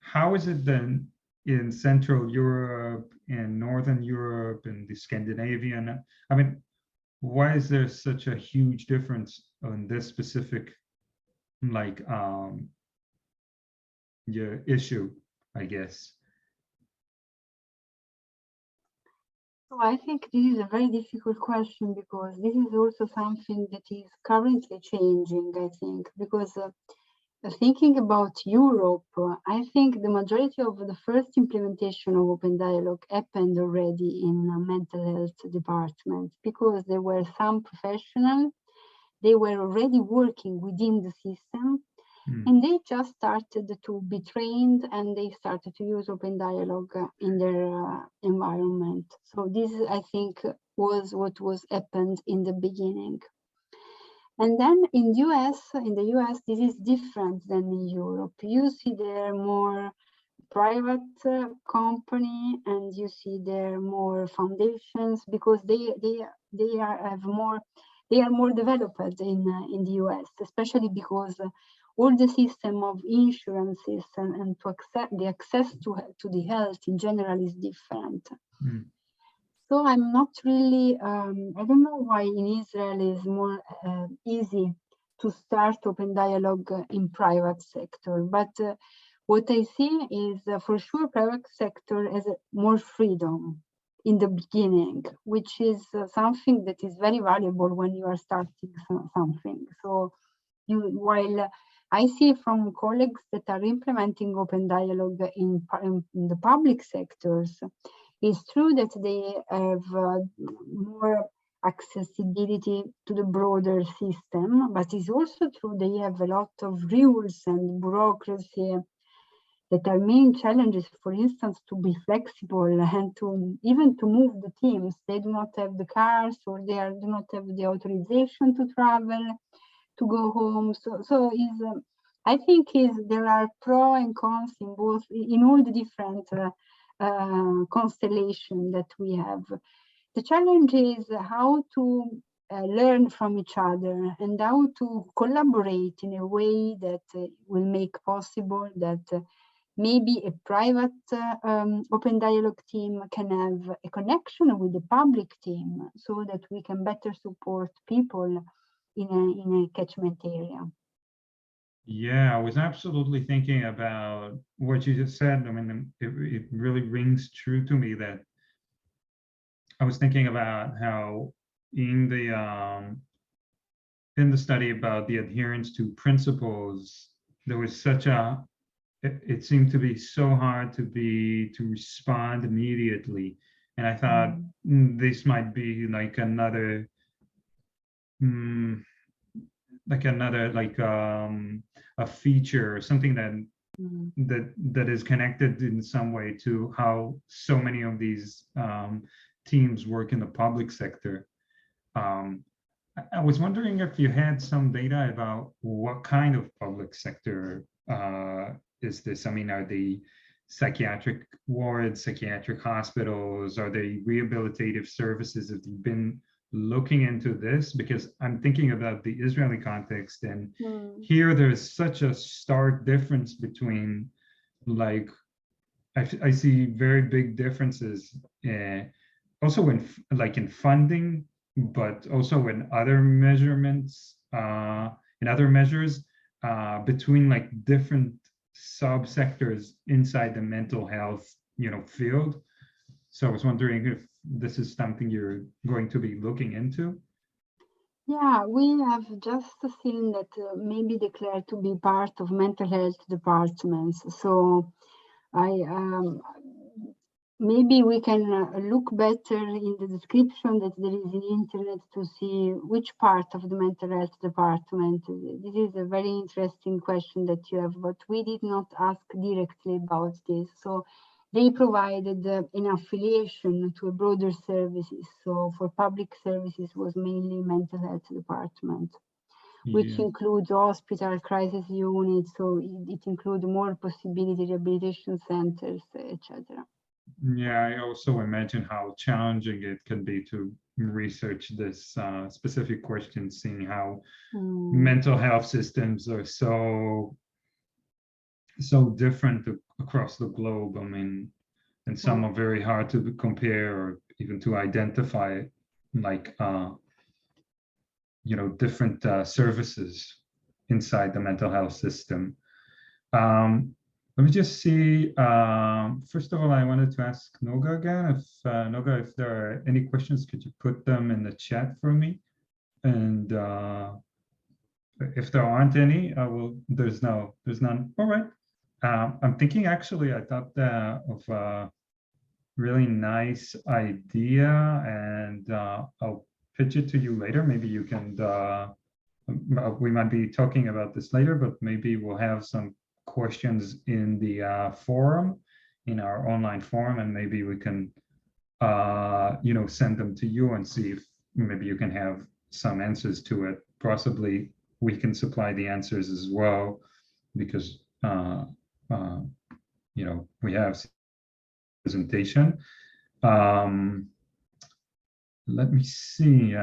[SPEAKER 1] how is it then in Central Europe, in Northern Europe, in the Scandinavian, I mean, why is there such a huge difference on this specific like issue, I guess?
[SPEAKER 2] So I think this is a very difficult question because this is also something that is currently changing, I think, because thinking about Europe, I think the majority of the first implementation of HOPEnDialogue happened already in mental health departments because there were some professionals, they were already working within the system, and they just started to be trained and they started to use HOPEnDialogue in their environment. So this, I think, was what was happened in the beginning. And then in the US, this is different than in Europe. You see there more private company, and you see there more foundations because they are more developed in the US, especially because all the system of insurances and to accept the access to the health in general is different. So I'm not really, I don't know why in Israel is more easy to start HOPEnDialogue in private sector, but what I see is for sure private sector has more freedom in the beginning, which is something that is very valuable when you are starting something. So while I see from colleagues that are implementing HOPEnDialogue in the public sectors, it's true that they have more accessibility to the broader system, but it's also true they have a lot of rules and bureaucracy that are main challenges, for instance, to be flexible and to even to move the teams. They do not have the cars or they do not have the authorization to travel, to go home. So I think there are pros and cons in both, in all the different constellation that we have. The challenge is how to learn from each other and how to collaborate in a way that will make possible that maybe a private HOPEnDialogue team can have a connection with the public team so that we can better support people in a catchment area.
[SPEAKER 1] Yeah, I was absolutely thinking about what you just said. I mean, it really rings true to me that I was thinking about how in the study about the adherence to principles, there was such it seemed to be so hard to respond immediately. And I thought this might be like another a feature or something that is connected in some way to how so many of these teams work in the public sector. I was wondering if you had some data about what kind of public sector is this? I mean, are they psychiatric wards, psychiatric hospitals? Are they rehabilitative services? Have you been looking into this? Because I'm thinking about the Israeli context, and here there's such a stark difference between, like, I see very big differences also in funding but also in other measurements, in other measures, between like different subsectors inside the mental health, field. So I was wondering if this is something you're going to be looking into.
[SPEAKER 2] Yeah, we have just seen that maybe declared to be part of mental health departments. So maybe we can look better in the description that there is in the internet to see which part of the mental health department. This is a very interesting question that you have, but we did not ask directly about this. So they provided an affiliation to a broader services. So for public services was mainly mental health department, which includes hospital, crisis units. So it includes more possibility, rehabilitation centers, etc.
[SPEAKER 1] Yeah, I also imagine how challenging it can be to research this specific question, seeing how mental health systems are so different across the globe. I mean, and some are very hard to compare or even to identify, like, different services inside the mental health system. Let me just see. First of all, I wanted to ask Noga again. If Noga, if there are any questions, could you put them in the chat for me? And if there aren't any, there's none. All right. I'm thinking, actually, I thought of a really nice idea, and I'll pitch it to you later. Maybe you can, we might be talking about this later, but maybe we'll have some questions in the forum, in our online forum, and maybe we can, send them to you and see if maybe you can have some answers to it. Possibly we can supply the answers as well, because we have presentation. Let me see.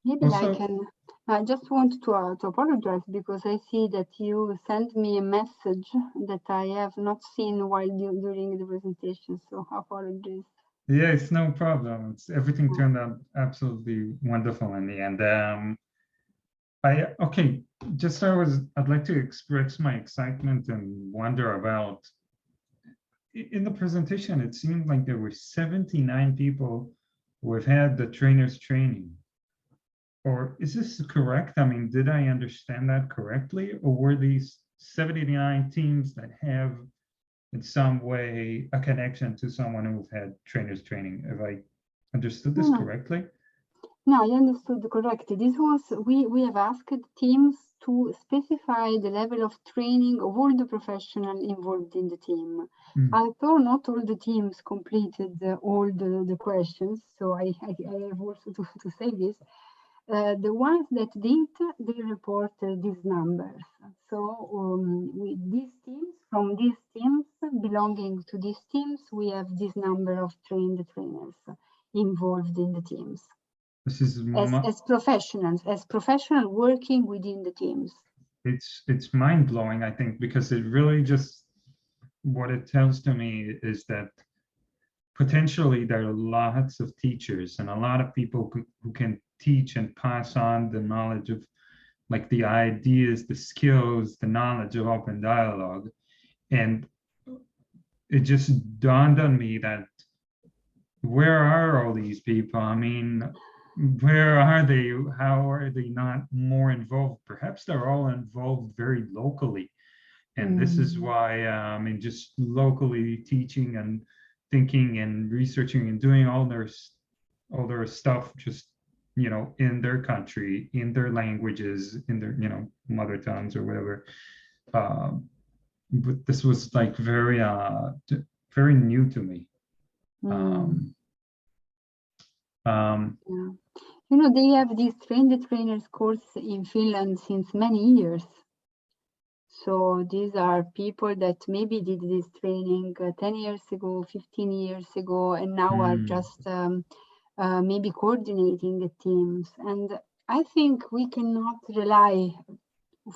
[SPEAKER 2] Maybe also, I just want to apologize, because I see that you sent me a message that I have not seen while during the presentation, so apologies.
[SPEAKER 1] Yeah, it's no problem. Everything turned out absolutely wonderful in the end. I'd like to express my excitement and wonder about, in the presentation, it seemed like there were 79 people who have had the trainer's training. Or is this correct? I mean, did I understand that correctly? Or were these 79 teams that have in some way a connection to someone who've had trainer's training? Have I understood this correctly?
[SPEAKER 2] No, I understood correctly. This was, we have asked teams to specify the level of training of all the professionals involved in the team. Although not all the teams completed all the questions, so I have also to say this. The ones that did, they report these numbers. So with these teams, from these teams, belonging to these teams, we have this number of trainers involved in the teams.
[SPEAKER 1] This is
[SPEAKER 2] as professionals working within the teams.
[SPEAKER 1] It's mind-blowing, I think, because it really just, what it tells to me is that potentially there are lots of teachers and a lot of people who can teach and pass on the knowledge of, like, the ideas, the skills, the knowledge of HOPEnDialogue. And it just dawned on me that where are all these people? I mean, where are they? How are they not more involved? Perhaps they're all involved very locally. And this is why, just locally teaching and thinking and researching and doing all their stuff, just, in their country, in their languages, in their, mother tongues or whatever. But this was like very new to me.
[SPEAKER 2] They have this trainers course in Finland since many years. So these are people that maybe did this training 10 years ago, 15 years ago, and now are just maybe coordinating the teams. And I think we cannot rely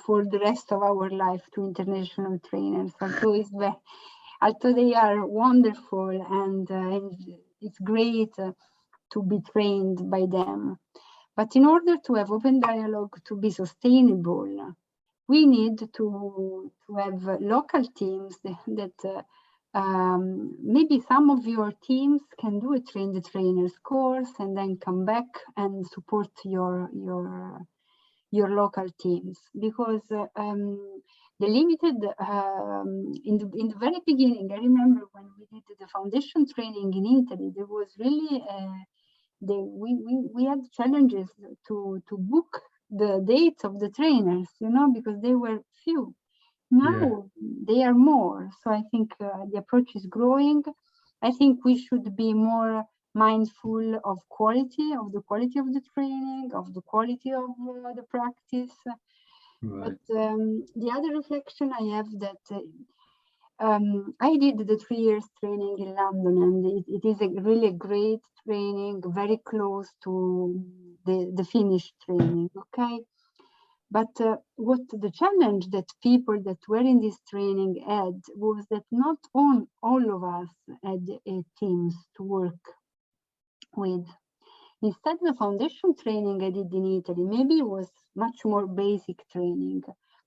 [SPEAKER 2] for the rest of our life to international trainers. Although they are wonderful and it's great to be trained by them. But in order to have open dialogue to be sustainable, we need to have local teams that maybe some of your teams can do a train the trainers course and then come back and support your local teams, because the limited in the very beginning, I remember when we did the foundation training in Italy, there was really we had challenges to book the dates of the trainers, you know, because they were few. Now they are more. So I think the approach is growing. I think we should be more mindful of the quality of the training, of the quality of the practice. Right. But the other reflection I have that I did the 3 years training in London, and it is a really great training, very close to the finished training, okay? But what the challenge that people that were in this training had was that not all of us had teams to work with. Instead, the foundation training I did in Italy, maybe it was much more basic training,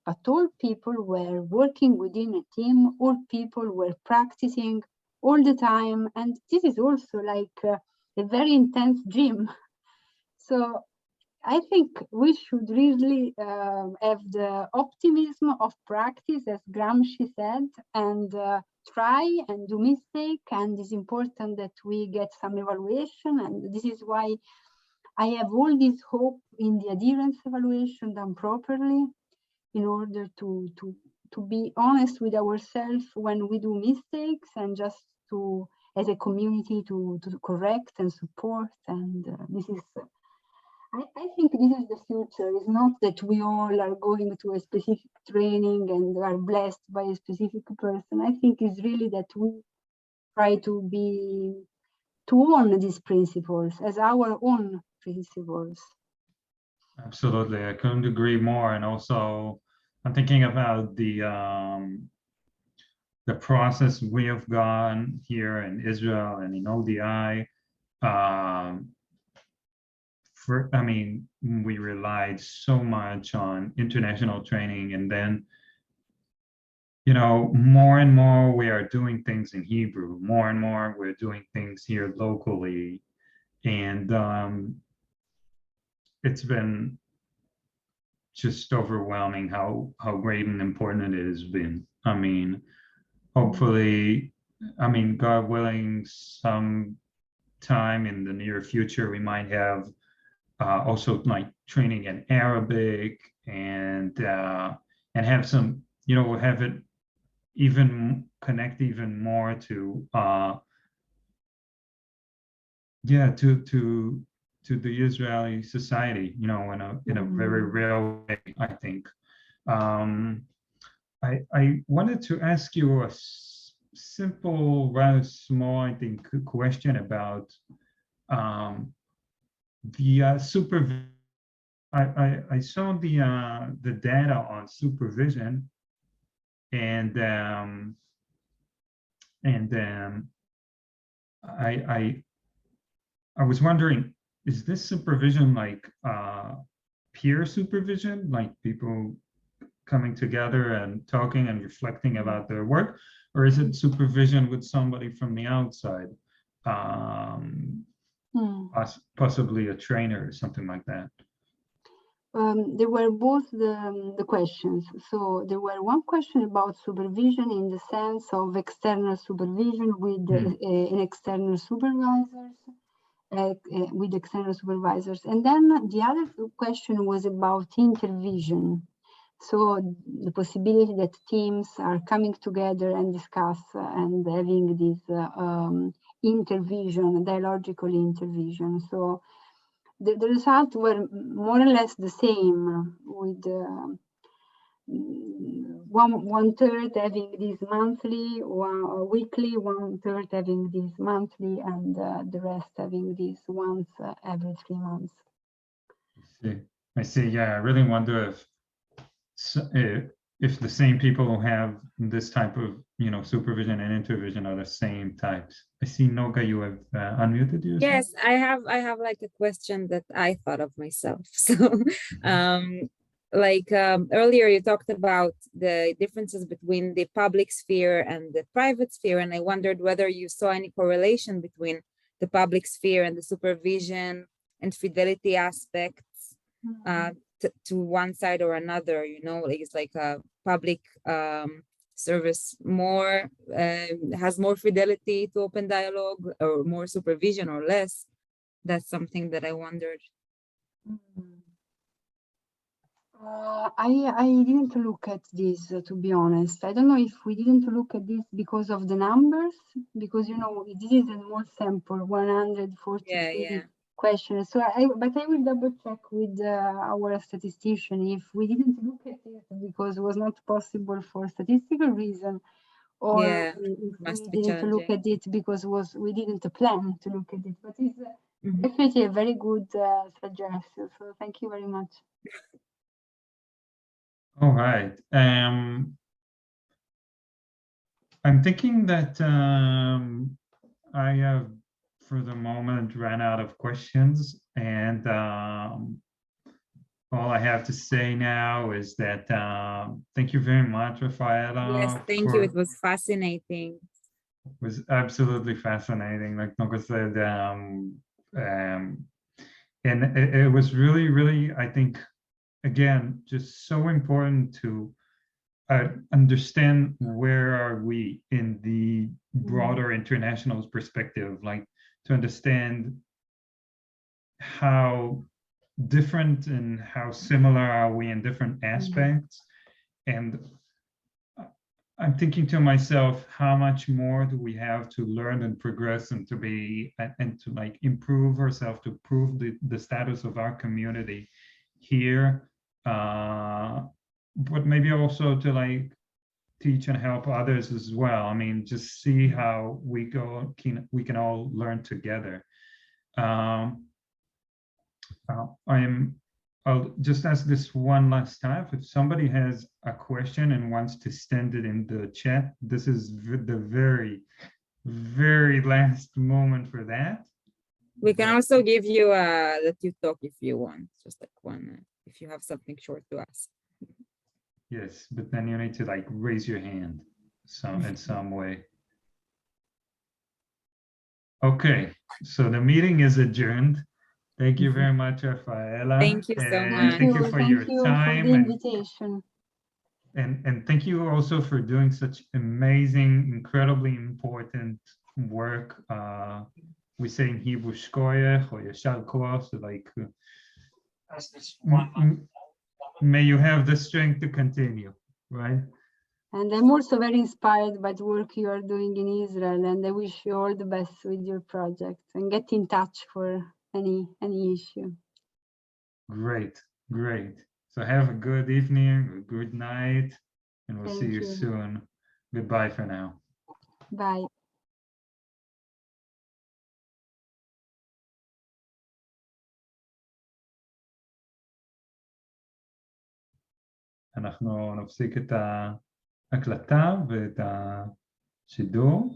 [SPEAKER 2] but all people were working within a team, all people were practicing all the time, and this is also like a very intense gym. So I think we should really have the optimism of practice, as Gramsci said, and try and do mistake. And it's important that we get some evaluation. And this is why I have all this hope in the adherence evaluation done properly, in order to be honest with ourselves when we do mistakes, and just to, as a community, to correct and support. And this is. I think this is the future. It's not that we all are going to a specific training and are blessed by a specific person. I think it's really that we try to own these principles as our own principles.
[SPEAKER 1] Absolutely, I couldn't agree more. And also, I'm thinking about the process we have gone here in Israel and in ODI. I mean, we relied so much on international training, and then, you know, more and more we are doing things in Hebrew, more and more we're doing things here locally, and it's been just overwhelming how great and important it has been. I mean, hopefully, I mean, God willing, some time in the near future we might have also like training in Arabic, and have some, you know, have it even connect even more to to the Israeli society, you know, in a very real way, I think. I wanted to ask you a simple, rather small, I think, question about the supervision. I saw the data on supervision, and I was wondering, is this supervision like peer supervision, like people coming together and talking and reflecting about their work, or is it supervision with somebody from the outside? Possibly a trainer or something like that.
[SPEAKER 2] There were both the questions. So there were one question about supervision in the sense of external supervision with an external supervisors, and then the other question was about intervision. So the possibility that teams are coming together and discuss and having this intervision, dialogical intervision. So the results were more or less the same, with one third having this monthly, weekly, 1/3 having this monthly, and the rest having this once every 3 months.
[SPEAKER 1] I see. Yeah, I really wonder if if the same people who have this type of, supervision and intervision are the same types. I see Noga, you have unmuted yourself.
[SPEAKER 4] Yes, I have like a question that I thought of myself. So, earlier you talked about the differences between the public sphere and the private sphere, and I wondered whether you saw any correlation between the public sphere and the supervision and fidelity aspects to one side or another. It's like a public service has more fidelity to HOPEnDialogue, or more supervision or less. That's something that I wondered.
[SPEAKER 2] I didn't look at this, to be honest. I don't know if we didn't look at this because of the numbers, because this is a more sample, 143 questions. So but I will double check with our statistician if we didn't look at it because it was not possible for statistical reason, or if we didn't look at it because we didn't plan to look at it. But it's definitely a very good suggestion. So thank you very much.
[SPEAKER 1] All right. I'm thinking that I have, for the moment, ran out of questions, and all I have to say now is that thank you very much, Raffaella.
[SPEAKER 4] Yes, thank you. It was fascinating.
[SPEAKER 1] It was absolutely fascinating, like Noga said, and it was really, really, I think, again, just so important to understand where are we in the broader international perspective, like to understand how different and how similar are we in different aspects. And I'm thinking to myself, how much more do we have to learn and progress and to like improve ourselves, to improve the status of our community here, but maybe also to like teach and help others as well. I mean, just see how we can all learn together. I'll just ask this one last time. If somebody has a question and wants to send it in the chat, this is the very, very last moment for that.
[SPEAKER 4] We can also give you let you talk if you want, just like one, if you have something short to ask.
[SPEAKER 1] Yes, but then you need to like raise your hand in some way. Okay, so the meeting is adjourned. Thank you very much, Raffaella.
[SPEAKER 4] Thank you so much.
[SPEAKER 1] Thank you for your time.
[SPEAKER 2] For the invitation.
[SPEAKER 1] And thank you also for doing such amazing, incredibly important work. We say in Hebrew, shkoyach or yashar koach, so like, may you have the strength to continue, right?
[SPEAKER 2] And I'm also very inspired by the work you are doing in Israel, and I wish you all the best with your project, and get in touch for any issue.
[SPEAKER 1] Great, great. So have a good evening, a good night, and we'll see you soon. Goodbye for now.
[SPEAKER 2] Bye.
[SPEAKER 1] אנחנו נפסיק את ההקלטה ואת השידור.